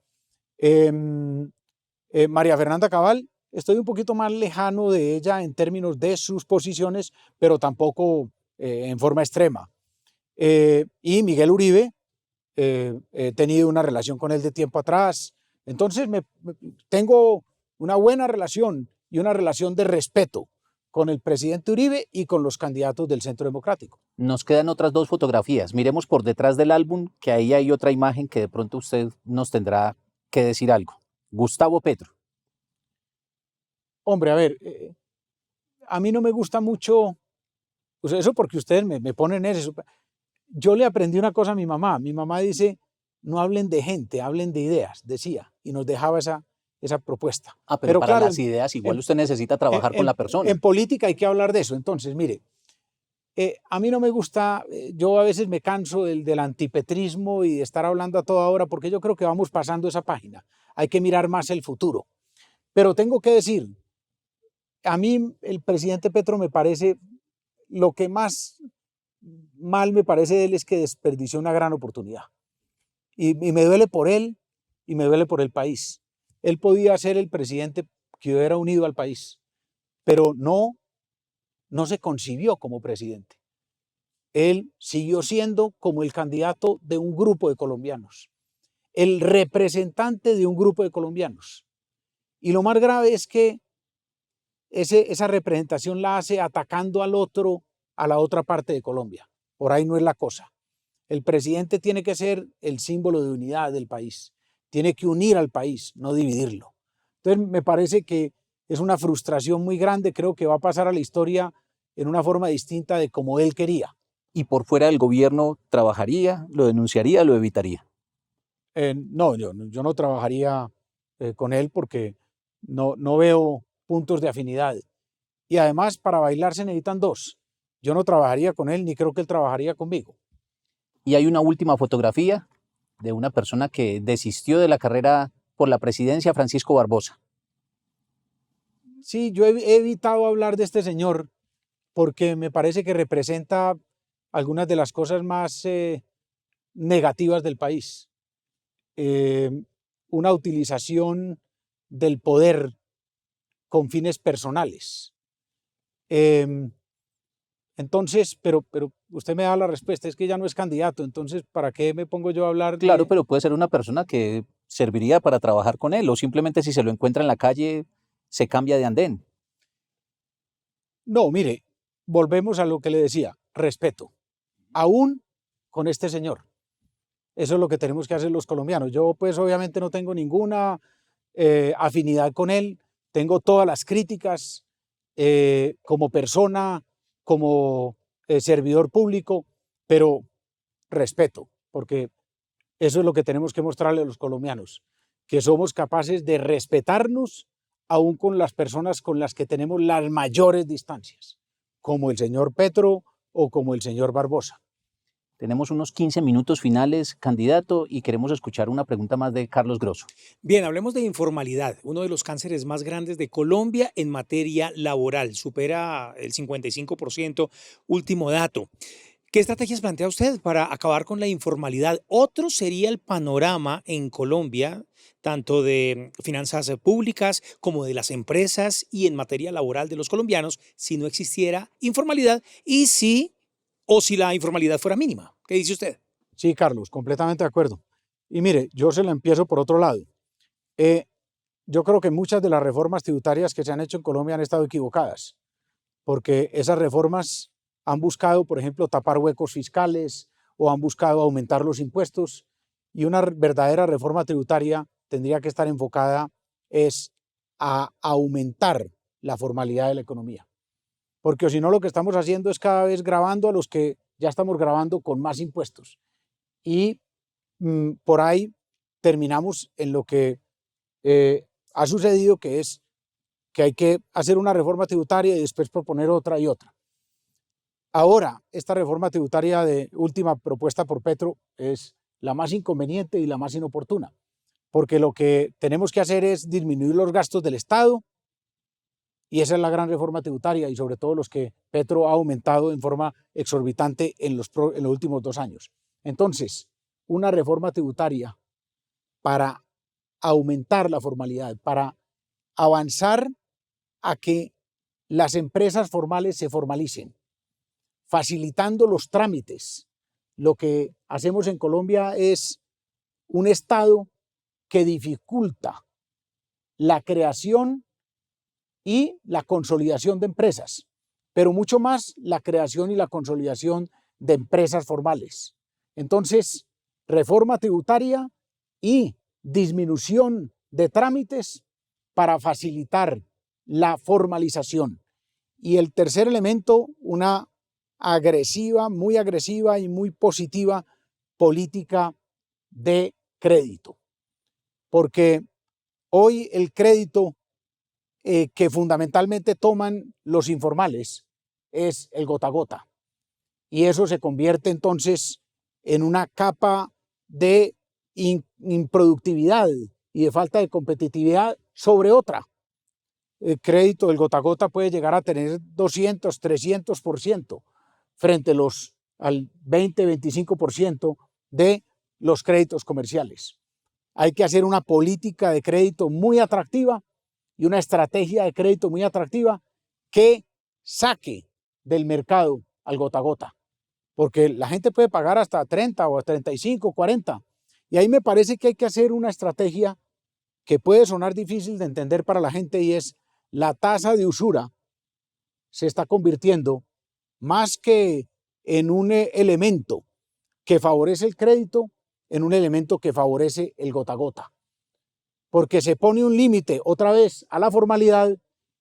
María Fernanda Cabal, estoy un poquito más lejano de ella en términos de sus posiciones, pero tampoco en forma extrema. Y Miguel Uribe, he tenido una relación con él de tiempo atrás. Entonces tengo una buena relación y una relación de respeto con el presidente Uribe y con los candidatos del Centro Democrático. Nos quedan otras 2 fotografías. Miremos por detrás del álbum, que ahí hay otra imagen que de pronto usted nos tendrá que decir algo. Gustavo Petro. Hombre, a ver, a mí no me gusta mucho, pues eso porque ustedes me ponen eso. Yo le aprendí una cosa a mi mamá. Mi mamá dice, no hablen de gente, hablen de ideas, decía, y nos dejaba esa propuesta. Ah, pero para claro, las ideas igual usted necesita trabajar con la persona. En política hay que hablar de eso. Entonces, mire, a mí no me gusta, yo a veces me canso del antipetrismo y de estar hablando a toda hora porque yo creo que vamos pasando esa página. Hay que mirar más el futuro. Pero tengo que decir, a mí el presidente Petro me parece, lo que más mal me parece de él es que desperdició una gran oportunidad. Y me duele por él y me duele por el país. Él podía ser el presidente que hubiera unido al país, pero no se concibió como presidente. Él siguió siendo como el candidato de un grupo de colombianos, el representante de un grupo de colombianos. Y lo más grave es que esa representación la hace atacando al otro, a la otra parte de Colombia. Por ahí no es la cosa. El presidente tiene que ser el símbolo de unidad del país. Tiene que unir al país, no dividirlo. Entonces me parece que es una frustración muy grande. Creo que va a pasar a la historia en una forma distinta de como él quería. ¿Y por fuera del gobierno trabajaría, lo denunciaría, lo evitaría? No, yo no trabajaría con él porque no veo puntos de afinidad. Y además, para bailar se necesitan 2. Yo no trabajaría con él, ni creo que él trabajaría conmigo. Y hay una última fotografía de una persona que desistió de la carrera por la presidencia, Francisco Barbosa. Sí, yo he evitado hablar de este señor porque me parece que representa algunas de las cosas más negativas del país. Una utilización del poder con fines personales. Entonces, pero usted me da la respuesta, es que ya no es candidato, entonces, ¿para qué me pongo yo a hablar? Claro, pero puede ser una persona que serviría para trabajar con él, o simplemente si se lo encuentra en la calle, se cambia de andén. No, mire, volvemos a lo que le decía, respeto, aún con este señor. Eso es lo que tenemos que hacer los colombianos. Yo, pues, obviamente no tengo ninguna afinidad con él, tengo todas las críticas como persona, como servidor público, pero respeto, porque eso es lo que tenemos que mostrarle a los colombianos, que somos capaces de respetarnos aún con las personas con las que tenemos las mayores distancias, como el señor Petro o como el señor Barbosa. Tenemos unos 15 minutos finales, candidato, y queremos escuchar una pregunta más de Carlos Grosso. Bien, hablemos de informalidad, uno de los cánceres más grandes de Colombia en materia laboral, supera el 55%, último dato. ¿Qué estrategias plantea usted para acabar con la informalidad? Otro sería el panorama en Colombia, tanto de finanzas públicas como de las empresas y en materia laboral de los colombianos, si no existiera informalidad y si la informalidad fuera mínima. ¿Qué dice usted? Sí, Carlos, completamente de acuerdo. Y mire, yo se la empiezo por otro lado. Yo creo que muchas de las reformas tributarias que se han hecho en Colombia han estado equivocadas, porque esas reformas han buscado, por ejemplo, tapar huecos fiscales o han buscado aumentar los impuestos, y una verdadera reforma tributaria tendría que estar enfocada a aumentar la formalidad de la economía. Porque si no, lo que estamos haciendo es cada vez gravando a los que ya estamos gravando con más impuestos. Y por ahí terminamos en lo que ha sucedido, que es que hay que hacer una reforma tributaria y después proponer otra y otra. Ahora, esta reforma tributaria de última propuesta por Petro es la más inconveniente y la más inoportuna, porque lo que tenemos que hacer es disminuir los gastos del Estado, y esa es la gran reforma tributaria, y sobre todo los que Petro ha aumentado en forma exorbitante en los últimos 2 años. Entonces, una reforma tributaria para aumentar la formalidad, para avanzar a que las empresas formales se formalicen, facilitando los trámites. Lo que hacemos en Colombia es un Estado que dificulta la creación y la consolidación de empresas, pero mucho más la creación y la consolidación de empresas formales. Entonces, reforma tributaria y disminución de trámites para facilitar la formalización. Y el tercer elemento, una muy agresiva y muy positiva política de crédito. Porque hoy el crédito que fundamentalmente toman los informales es el gota a gota. Y eso se convierte entonces en una capa de improductividad y de falta de competitividad sobre otra. El crédito del gota a gota puede llegar a tener 200, 300% frente al 20-25% de los créditos comerciales. Hay que hacer una política de crédito muy atractiva y una estrategia de crédito muy atractiva que saque del mercado al gota a gota, porque la gente puede pagar hasta 30 o 35, 40, y ahí me parece que hay que hacer una estrategia que puede sonar difícil de entender para la gente, y es la tasa de usura se está convirtiendo más que en un elemento que favorece el crédito, en un elemento que favorece el gota a gota. Porque se pone un límite otra vez a la formalidad,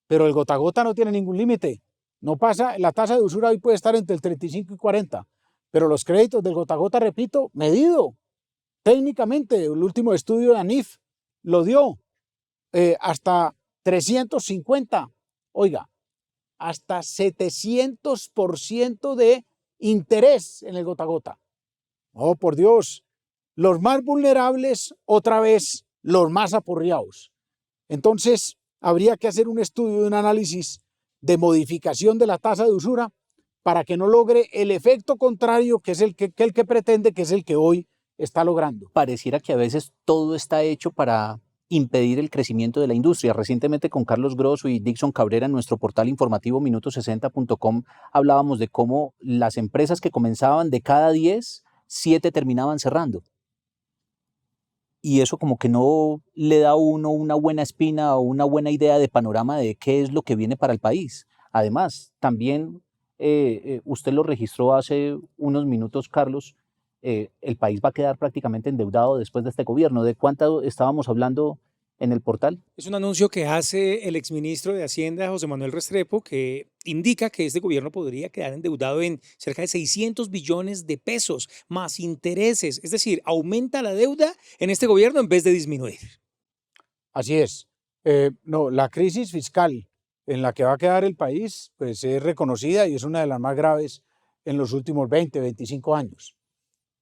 pero el gota a gota no tiene ningún límite. No pasa, la tasa de usura hoy puede estar entre el 35 y 40, pero los créditos del gota a gota, repito, medido técnicamente, el último estudio de ANIF lo dio, hasta 350, oiga, hasta 700% de interés en el gota a gota. Oh, por Dios, los más vulnerables, otra vez, los más aporreados. Entonces, habría que hacer un estudio, un análisis de modificación de la tasa de usura para que no logre el efecto contrario, que es el que pretende, que es el que hoy está logrando. Pareciera que a veces todo está hecho para impedir el crecimiento de la industria. Recientemente con Carlos Grosso y Dixon Cabrera en nuestro portal informativo minuto60.com hablábamos de cómo las empresas que comenzaban de cada 10, 7 terminaban cerrando. Y eso como que no le da a uno una buena espina o una buena idea de panorama de qué es lo que viene para el país. Además, también usted lo registró hace unos minutos, Carlos, el país va a quedar prácticamente endeudado después de este gobierno. ¿De cuánto estábamos hablando en el portal? Es un anuncio que hace el exministro de Hacienda, José Manuel Restrepo, que indica que este gobierno podría quedar endeudado en cerca de 600 billones de pesos, más intereses. Es decir, aumenta la deuda en este gobierno en vez de disminuir. Así es. No, la crisis fiscal en la que va a quedar el país pues es reconocida y es una de las más graves en los últimos 20, 25 años.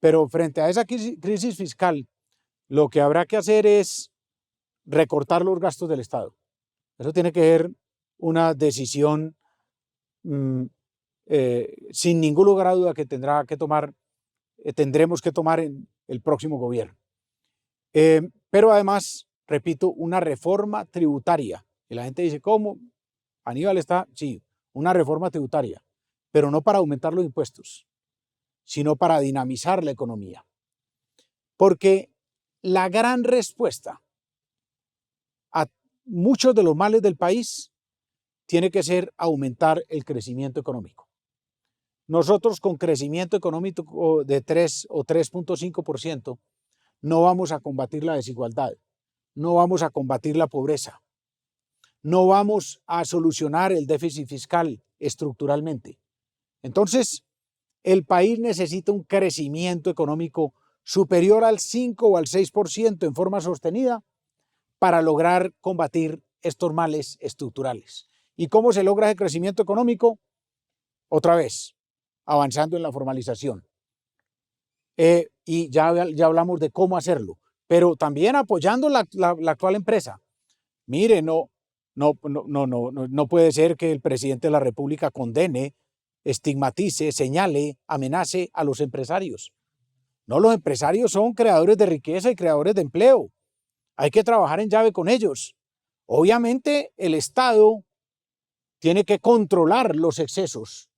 Pero frente a esa crisis fiscal, lo que habrá que hacer es recortar los gastos del Estado. Eso tiene que ser una decisión sin ningún lugar a duda que tendremos que tomar en el próximo gobierno. Pero además, repito, una reforma tributaria. Y la gente dice, ¿cómo? Aníbal está, sí, una reforma tributaria, pero no para aumentar los impuestos, sino para dinamizar la economía. Porque la gran respuesta a muchos de los males del país tiene que ser aumentar el crecimiento económico. Nosotros con crecimiento económico de 3 o 3.5% no vamos a combatir la desigualdad, no vamos a combatir la pobreza, no vamos a solucionar el déficit fiscal estructuralmente. Entonces, el país necesita un crecimiento económico superior al 5 o al 6% en forma sostenida para lograr combatir estos males estructurales. ¿Y cómo se logra ese crecimiento económico? Otra vez, avanzando en la formalización. Y ya hablamos de cómo hacerlo, pero también apoyando la actual empresa. Mire, no puede ser que el presidente de la República condene, estigmatice, señale, amenace a los empresarios. No, los empresarios son creadores de riqueza y creadores de empleo. Hay que trabajar en llave con ellos. Obviamente el Estado tiene que controlar los excesos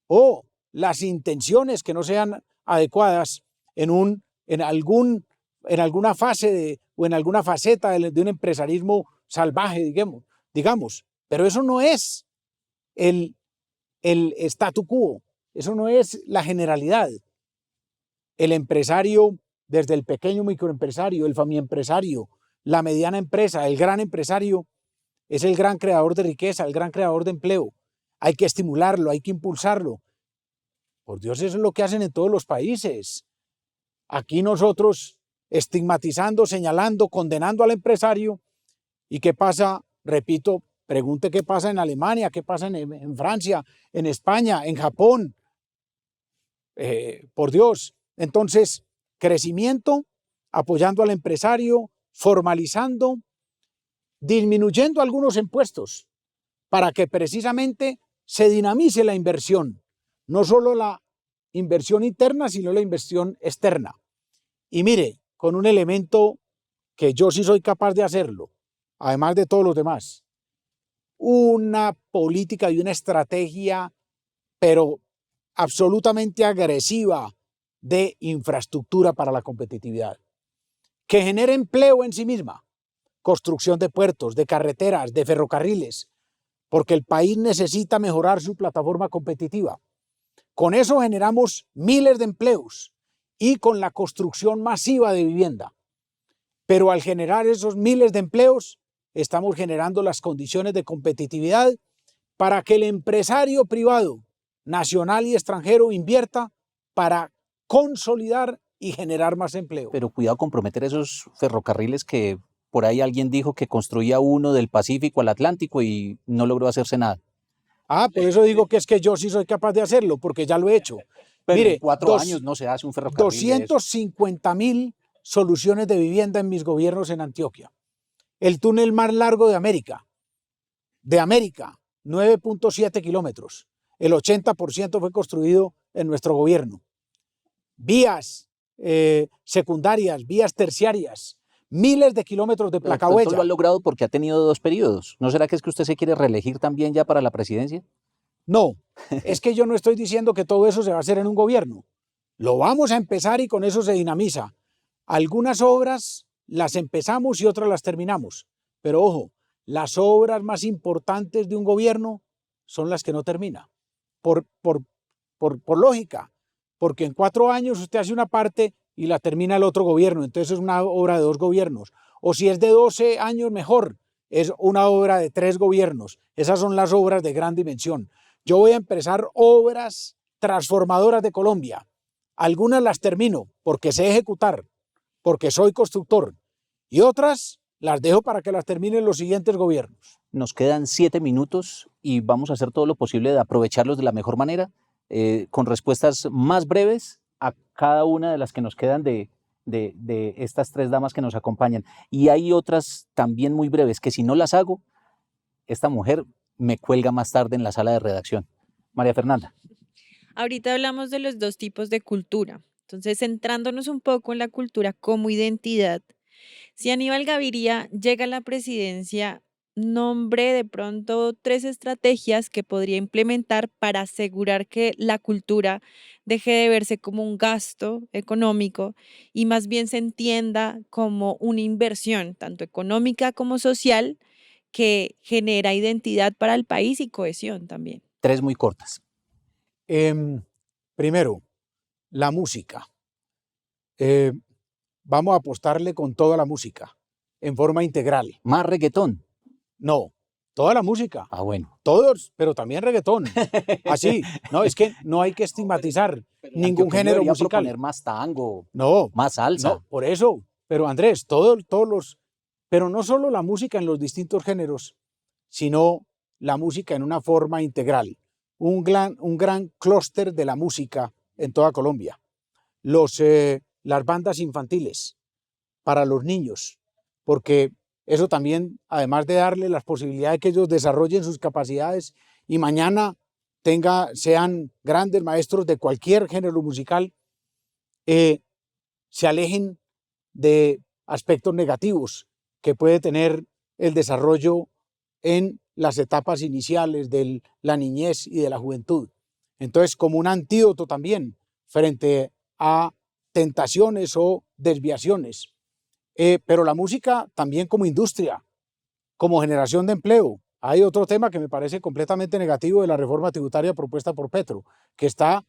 o las intenciones que no sean adecuadas en alguna fase o en alguna faceta de un empresarismo salvaje, digamos. Pero eso no es el statu quo, eso no es la generalidad. El empresario, desde el pequeño microempresario, el familiempresario, la mediana empresa, el gran empresario, es el gran creador de riqueza, el gran creador de empleo. Hay que estimularlo, hay que impulsarlo. Por Dios, eso es lo que hacen en todos los países. Aquí nosotros estigmatizando, señalando, condenando al empresario. ¿Y qué pasa? Repito, pregunte qué pasa en Alemania, qué pasa en Francia, en España, en Japón. Por Dios. Entonces, crecimiento, apoyando al empresario, formalizando, disminuyendo algunos impuestos para que precisamente se dinamice la inversión, no solo la inversión interna, sino la inversión externa. Y mire, con un elemento que yo sí soy capaz de hacerlo, además de todos los demás, una política y una estrategia, pero absolutamente agresiva de infraestructura para la competitividad, que genere empleo en sí misma, construcción de puertos, de carreteras, de ferrocarriles, porque el país necesita mejorar su plataforma competitiva. Con eso generamos miles de empleos y con la construcción masiva de vivienda. Pero al generar esos miles de empleos, estamos generando las condiciones de competitividad para que el empresario privado, nacional y extranjero, invierta para consolidar y generar más empleo. Pero cuidado con prometer esos ferrocarriles que por ahí alguien dijo que construía uno del Pacífico al Atlántico y no logró hacerse nada. Por eso digo que es que yo sí soy capaz de hacerlo, porque ya lo he hecho. Pero mire, en 4 años no se hace un ferrocarril. 250.000 soluciones de vivienda en mis gobiernos en Antioquia. El túnel más largo de América, 9.7 kilómetros. El 80% fue construido en nuestro gobierno. Vías secundarias, vías terciarias, miles de kilómetros de placahuella. Esto lo ha logrado porque ha tenido 2 periodos. ¿No será que es que usted se quiere reelegir también ya para la presidencia? No, es que yo no estoy diciendo que todo eso se va a hacer en un gobierno. Lo vamos a empezar y con eso se dinamiza. Algunas obras las empezamos y otras las terminamos. Pero ojo, las obras más importantes de un gobierno son las que no termina. Por lógica. Porque en 4 años usted hace una parte y la termina el otro gobierno. Entonces es una obra de 2 gobiernos. O si es de 12 años, mejor. Es una obra de 3 gobiernos. Esas son las obras de gran dimensión. Yo voy a empezar obras transformadoras de Colombia. Algunas las termino porque sé ejecutar, porque soy constructor. Y otras las dejo para que las terminen los siguientes gobiernos. Nos quedan 7 minutos y vamos a hacer todo lo posible de aprovecharlos de la mejor manera, con respuestas más breves a cada una de las que nos quedan de estas tres damas que nos acompañan. Y hay otras también muy breves que si no las hago, esta mujer me cuelga más tarde en la sala de redacción. María Fernanda. Ahorita hablamos de los dos tipos de cultura. Entonces, centrándonos un poco en la cultura como identidad, si Aníbal Gaviria llega a la presidencia, nombre de pronto tres estrategias que podría implementar para asegurar que la cultura deje de verse como un gasto económico y más bien se entienda como una inversión, tanto económica como social, que genera identidad para el país y cohesión también. Tres muy cortas. Primero, la música. Eh, vamos a apostarle con toda la música, en forma integral. Más reggaetón. No, toda la música. Ah, bueno. Todos, pero también reggaetón. Así, no, es que no hay que estigmatizar ningún género musical. Proponer más tango, No, más salsa. no, por eso. Pero Andrés, pero no solo la música en los distintos géneros, sino la música en una forma integral. Un gran clúster de la música en toda Colombia. Las bandas infantiles para los niños, porque eso también, además de darle las posibilidades que ellos desarrollen sus capacidades y mañana sean grandes maestros de cualquier género musical, se alejen de aspectos negativos que puede tener el desarrollo en las etapas iniciales de la niñez y de la juventud. Entonces, como un antídoto también frente a tentaciones o desviaciones. Pero la música también como industria, como generación de empleo. Hay otro tema que me parece completamente negativo de la reforma tributaria propuesta por Petro, que está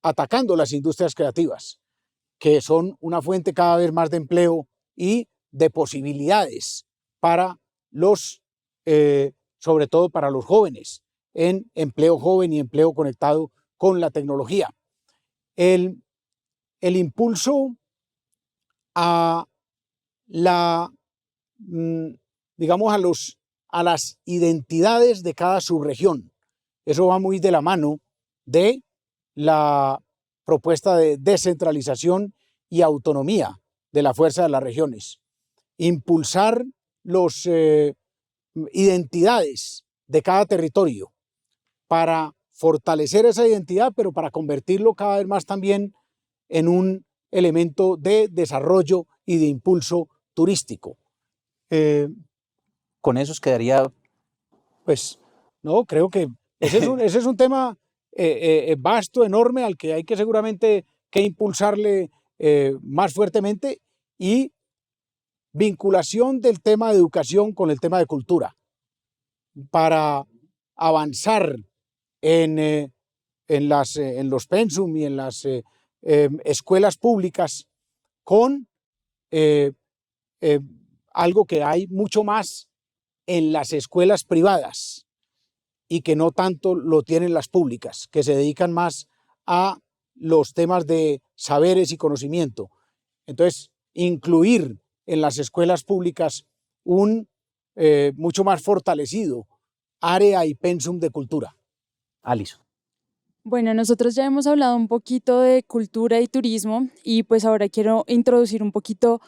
atacando las industrias creativas, que son una fuente cada vez más de empleo y de posibilidades para sobre todo para los jóvenes, en empleo joven y empleo conectado con la tecnología. El impulso a digamos, a las identidades de cada subregión. Eso va muy de la mano de la propuesta de descentralización y autonomía de la fuerza de las regiones. Impulsar las identidades de cada territorio para fortalecer esa identidad, pero para convertirlo cada vez más también en un elemento de desarrollo y de impulso turístico. Con eso quedaría... Pues no, creo que ese es un tema vasto, enorme, al que hay que seguramente que impulsarle más fuertemente, y vinculación del tema de educación con el tema de cultura para avanzar en los pensum y en las escuelas públicas con algo que hay mucho más en las escuelas privadas y que no tanto lo tienen las públicas, que se dedican más a los temas de saberes y conocimiento. Entonces, incluir en las escuelas públicas un mucho más fortalecido área y pensum de cultura. Alison. Bueno, nosotros ya hemos hablado un poquito de cultura y turismo y pues ahora quiero introducir un poquito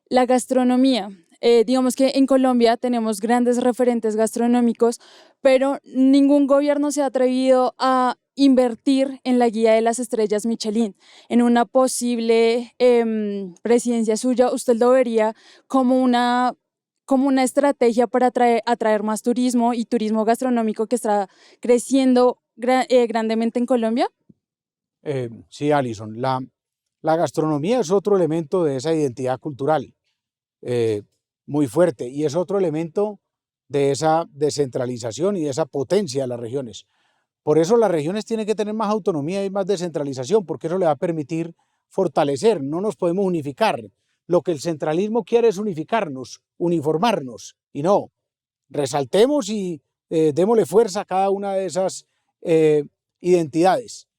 la gastronomía. Digamos que en Colombia tenemos grandes referentes gastronómicos, pero ningún gobierno se ha atrevido a invertir en la guía de las estrellas Michelin. En una posible presidencia suya, ¿usted lo vería como una estrategia para atraer más turismo y turismo gastronómico que está creciendo grandemente en Colombia? Sí, Alison, la gastronomía es otro elemento de esa identidad cultural muy fuerte, y es otro elemento de esa descentralización y de esa potencia de las regiones. Por eso las regiones tienen que tener más autonomía y más descentralización, porque eso le va a permitir fortalecer. No nos podemos unificar. Lo que el centralismo quiere es unificarnos, uniformarnos, y no. Resaltemos y démosle fuerza a cada una de esas identidades.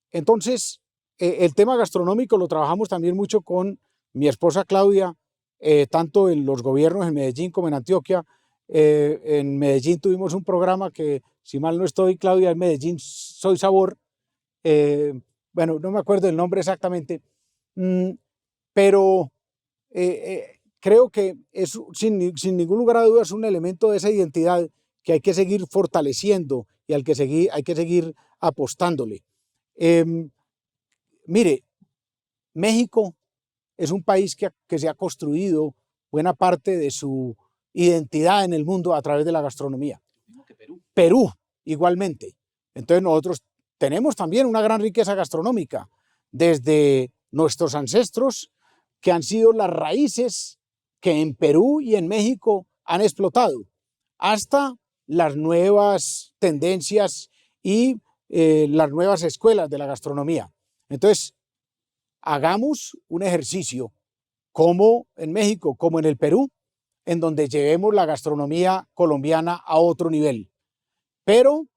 Entonces, el tema gastronómico lo trabajamos también mucho con mi esposa Claudia, tanto en los gobiernos en Medellín como en Antioquia. En Medellín tuvimos un programa que, si mal no estoy, Claudia, en Medellín Soy Sabor, bueno, no me acuerdo el nombre exactamente, pero creo que es, sin ningún lugar a dudas, un elemento de esa identidad que hay que seguir fortaleciendo y hay que seguir apostándole. Mire, México es un país que se ha construido buena parte de su identidad en el mundo a través de la gastronomía. Perú, igualmente. Entonces nosotros tenemos también una gran riqueza gastronómica, desde nuestros ancestros, que han sido las raíces que en Perú y en México han explotado, hasta las nuevas tendencias y las nuevas escuelas de la gastronomía. Entonces, hagamos un ejercicio como en México, como en el Perú, en donde llevemos la gastronomía colombiana a otro nivel, pero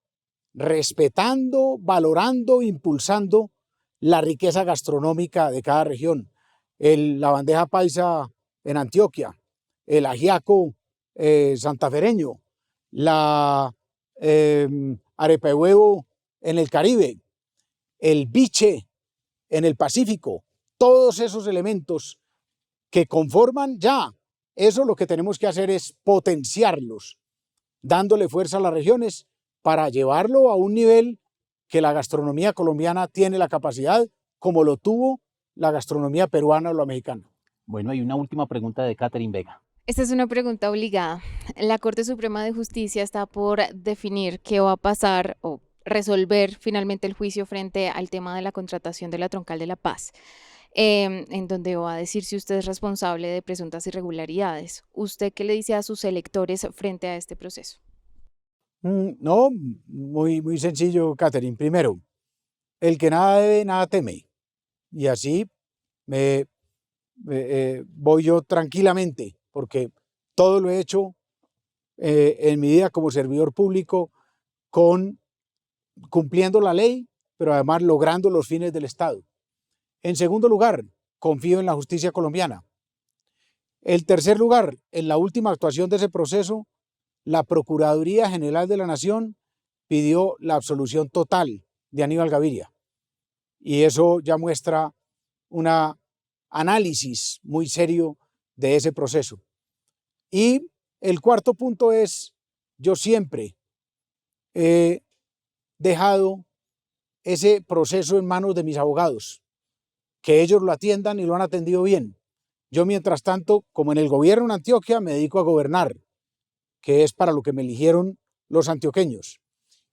respetando, valorando, impulsando la riqueza gastronómica de cada región. La bandeja paisa en Antioquia, el ajiaco santafereño, la arepa de huevo en el Caribe, el biche en el Pacífico, todos esos elementos que conforman ya, eso lo que tenemos que hacer es potenciarlos, dándole fuerza a las regiones para llevarlo a un nivel que la gastronomía colombiana tiene la capacidad, como lo tuvo la gastronomía peruana o la mexicana. Bueno, hay una última pregunta de Catherine Vega. Esta es una pregunta obligada. La Corte Suprema de Justicia está por definir qué va a pasar o resolver finalmente el juicio frente al tema de la contratación de la Troncal de la Paz, en donde va a decir si usted es responsable de presuntas irregularidades. ¿Usted qué le dice a sus electores frente a este proceso? No, muy sencillo, Catherine. Primero, el que nada debe, nada teme. Y así voy yo tranquilamente, porque todo lo he hecho en mi vida como servidor público, cumpliendo la ley, pero además logrando los fines del Estado. En segundo lugar, confío en la justicia colombiana. En tercer lugar, en la última actuación de ese proceso, la Procuraduría General de la Nación pidió la absolución total de Aníbal Gaviria. Y eso ya muestra un análisis muy serio de ese proceso. Y el cuarto punto es, yo siempre he dejado ese proceso en manos de mis abogados, que ellos lo atiendan y lo han atendido bien. Yo, mientras tanto, como en el gobierno en Antioquia, me dedico a gobernar, que es para lo que me eligieron los antioqueños.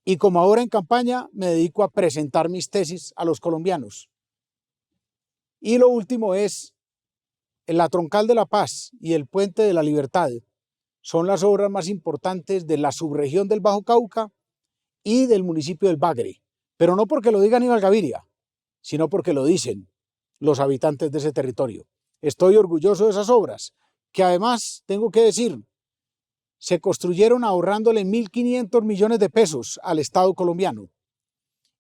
Y como ahora en campaña, me dedico a presentar mis tesis a los colombianos. Y lo último es, la Troncal de la Paz y el Puente de la Libertad son las obras más importantes de la subregión del Bajo Cauca y del municipio del Bagre. Pero no porque lo diga Aníbal Gaviria, sino porque lo dicen los habitantes de ese territorio. Estoy orgulloso de esas obras, que además, tengo que decir, se construyeron ahorrándole 1.500 millones de pesos al Estado colombiano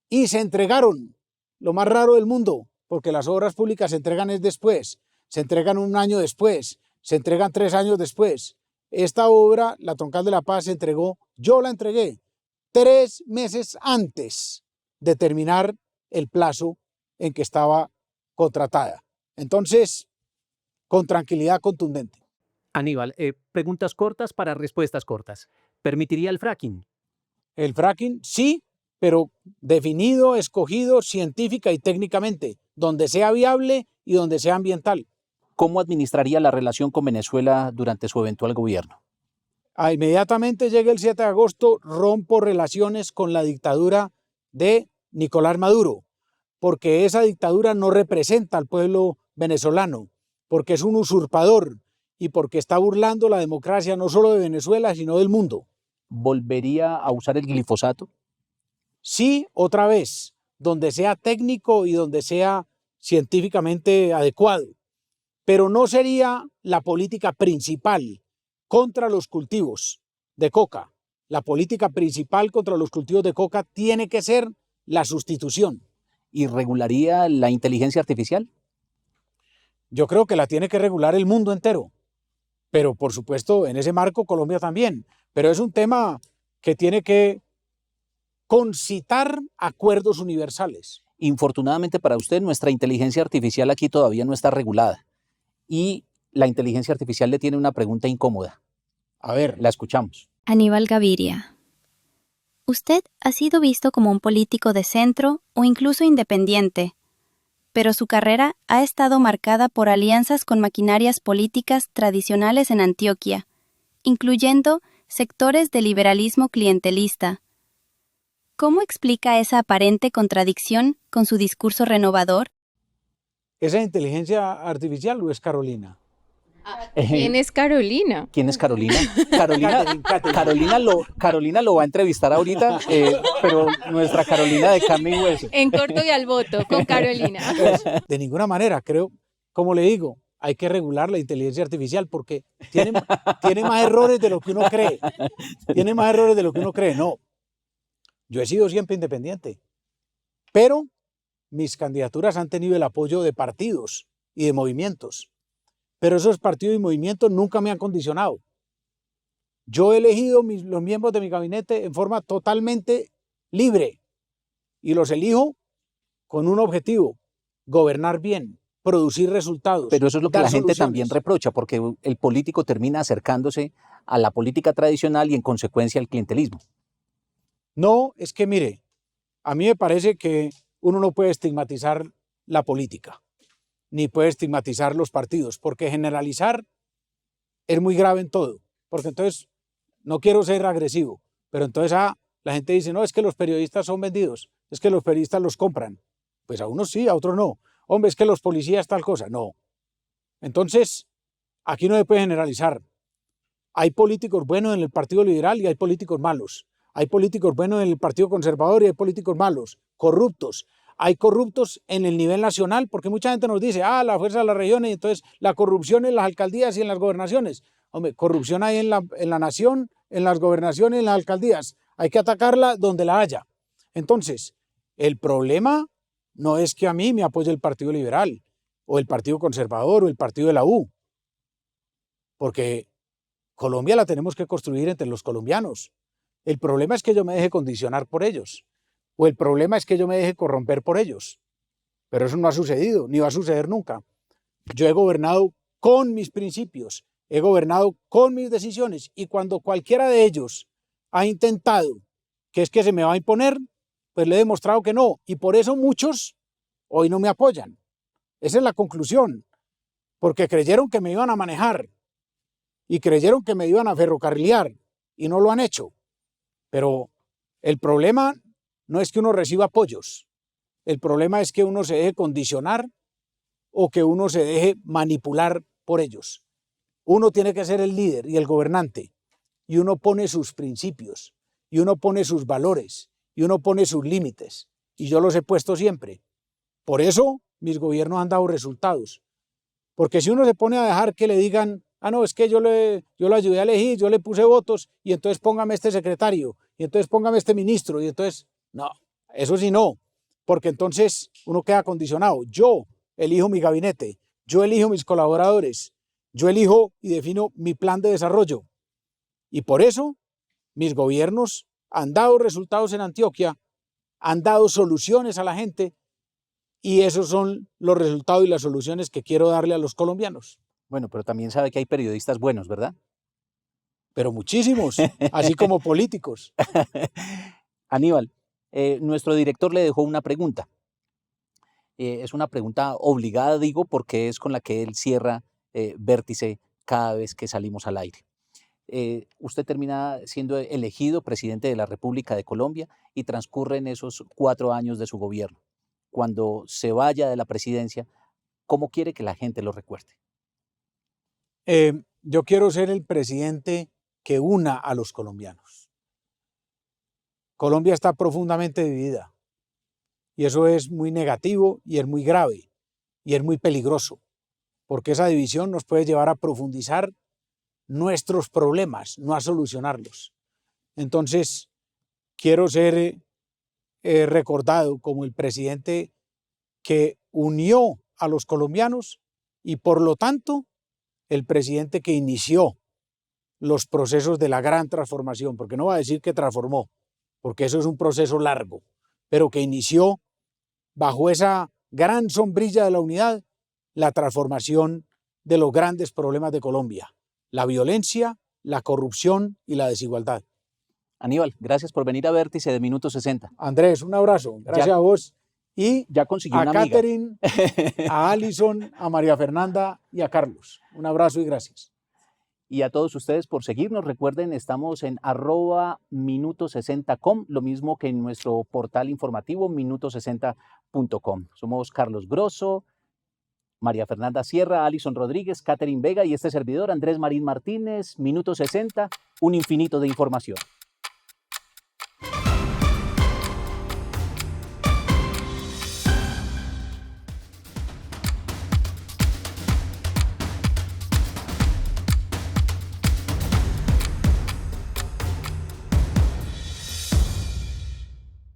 y se entregaron, lo más raro del mundo, porque las obras públicas se entregan después, se entregan un año después, se entregan 3 años después. Esta obra, la Troncal de la Paz, se entregó, yo la entregué 3 meses antes de terminar el plazo en que estaba contratada. Entonces, con tranquilidad contundente. Aníbal, preguntas cortas para respuestas cortas. ¿Permitiría el fracking? El fracking, sí, pero definido, escogido científica y técnicamente, donde sea viable y donde sea ambiental. ¿Cómo administraría la relación con Venezuela durante su eventual gobierno? Inmediatamente llegue el 7 de agosto, rompo relaciones con la dictadura de Nicolás Maduro, porque esa dictadura no representa al pueblo venezolano, porque es un usurpador y porque está burlando la democracia no solo de Venezuela, sino del mundo. ¿Volvería a usar el glifosato? Sí, otra vez, donde sea técnico y donde sea científicamente adecuado, pero no sería la política principal contra los cultivos de coca. La política principal contra los cultivos de coca tiene que ser la sustitución. ¿Y regularía la inteligencia artificial? Yo creo que la tiene que regular el mundo entero, pero por supuesto en ese marco Colombia también, pero es un tema que tiene que concitar acuerdos universales. Infortunadamente para usted, nuestra inteligencia artificial aquí todavía no está regulada. Y la inteligencia artificial le tiene una pregunta incómoda. A ver, la escuchamos. Aníbal Gaviria. Usted ha sido visto como un político de centro o incluso independiente, pero su carrera ha estado marcada por alianzas con maquinarias políticas tradicionales en Antioquia, incluyendo sectores del liberalismo clientelista. ¿Cómo explica esa aparente contradicción con su discurso renovador? ¿Esa inteligencia artificial o es Carolina? ¿Quién es Carolina? ¿Quién es Carolina? Catherine. Carolina lo va a entrevistar ahorita, pero nuestra Carolina de carne y hueso. En corto y al voto, con Carolina. De ninguna manera, creo, como le digo, hay que regular la inteligencia artificial porque tiene más errores de lo que uno cree. Tiene más errores de lo que uno cree. No, yo he sido siempre independiente, pero mis candidaturas han tenido el apoyo de partidos y de movimientos. Pero esos partidos y movimientos nunca me han condicionado. Yo he elegido los miembros de mi gabinete en forma totalmente libre y los elijo con un objetivo: gobernar bien, producir resultados. Pero eso es lo que dar la gente soluciones. también reprocha, porque el político termina acercándose a la política tradicional y en consecuencia al clientelismo. No, es que mire, a mí me parece que uno no puede estigmatizar la política, ni puede estigmatizar los partidos, porque generalizar es muy grave en todo. Porque entonces, no quiero ser agresivo, pero entonces la gente dice, no, es que los periodistas son vendidos, es que los periodistas los compran. Pues a unos sí, a otros no. Hombre, es que los policías tal cosa, no. Entonces, aquí no se puede generalizar. Hay políticos buenos en el Partido Liberal y hay políticos malos. Hay políticos buenos en el Partido Conservador y hay políticos malos, corruptos. Hay corruptos en el nivel nacional, porque mucha gente nos dice, la fuerza de las regiones, y entonces la corrupción en las alcaldías y en las gobernaciones. Hombre, corrupción hay en la nación, en las gobernaciones, en las alcaldías. Hay que atacarla donde la haya. Entonces, el problema no es que a mí me apoye el Partido Liberal, o el Partido Conservador, o el Partido de la U, porque Colombia la tenemos que construir entre los colombianos. El problema es que yo me deje condicionar por ellos, o el problema es que yo me deje corromper por ellos. Pero eso no ha sucedido, ni va a suceder nunca. Yo he gobernado con mis principios, he gobernado con mis decisiones, y cuando cualquiera de ellos ha intentado que es que se me va a imponer, pues le he demostrado que no, y por eso muchos hoy no me apoyan. Esa es la conclusión, porque creyeron que me iban a manejar, y creyeron que me iban a ferrocarrilear, y no lo han hecho. Pero el problema no es que uno reciba apoyos, el problema es que uno se deje condicionar o que uno se deje manipular por ellos. Uno tiene que ser el líder y el gobernante, y uno pone sus principios, y uno pone sus valores, y uno pone sus límites, y yo los he puesto siempre. Por eso mis gobiernos han dado resultados, porque si uno se pone a dejar que le digan, no, es que yo lo ayudé a elegir, yo le puse votos, y entonces póngame este secretario, y entonces póngame este ministro, y entonces, no, eso sí no, porque entonces uno queda condicionado. Yo elijo mi gabinete, yo elijo mis colaboradores, yo elijo y defino mi plan de desarrollo. Y por eso mis gobiernos han dado resultados en Antioquia, han dado soluciones a la gente, y esos son los resultados y las soluciones que quiero darle a los colombianos. Bueno, pero también sabe que hay periodistas buenos, ¿verdad? Pero muchísimos, así como políticos. Aníbal, nuestro director le dejó una pregunta. Es una pregunta obligada, digo, porque es con la que él cierra Vértice cada vez que salimos al aire. Usted termina siendo elegido presidente de la República de Colombia y transcurren esos 4 años de su gobierno. Cuando se vaya de la presidencia, ¿cómo quiere que la gente lo recuerde? Yo quiero ser el presidente que una a los colombianos. Colombia está profundamente dividida, y eso es muy negativo y es muy grave y es muy peligroso, porque esa división nos puede llevar a profundizar nuestros problemas, no a solucionarlos. Entonces, quiero ser recordado como el presidente que unió a los colombianos y por lo tanto el presidente que inició los procesos de la gran transformación, porque no va a decir que transformó, porque eso es un proceso largo, pero que inició bajo esa gran sombrilla de la unidad, la transformación de los grandes problemas de Colombia, la violencia, la corrupción y la desigualdad. Aníbal, gracias por venir a Vértice de Minuto 60. Andrés, un abrazo, gracias a vos. Y Ya consiguió a una amiga. Catherine, a Alison, a María Fernanda y a Carlos. Un abrazo y gracias. Y a todos ustedes por seguirnos. Recuerden, estamos en @minuto60.com, lo mismo que en nuestro portal informativo minuto60.com. Somos Carlos Grosso, María Fernanda Sierra, Alison Rodríguez, Catherine Vega y este servidor, Andrés Marín Martínez. Minuto 60, un infinito de información.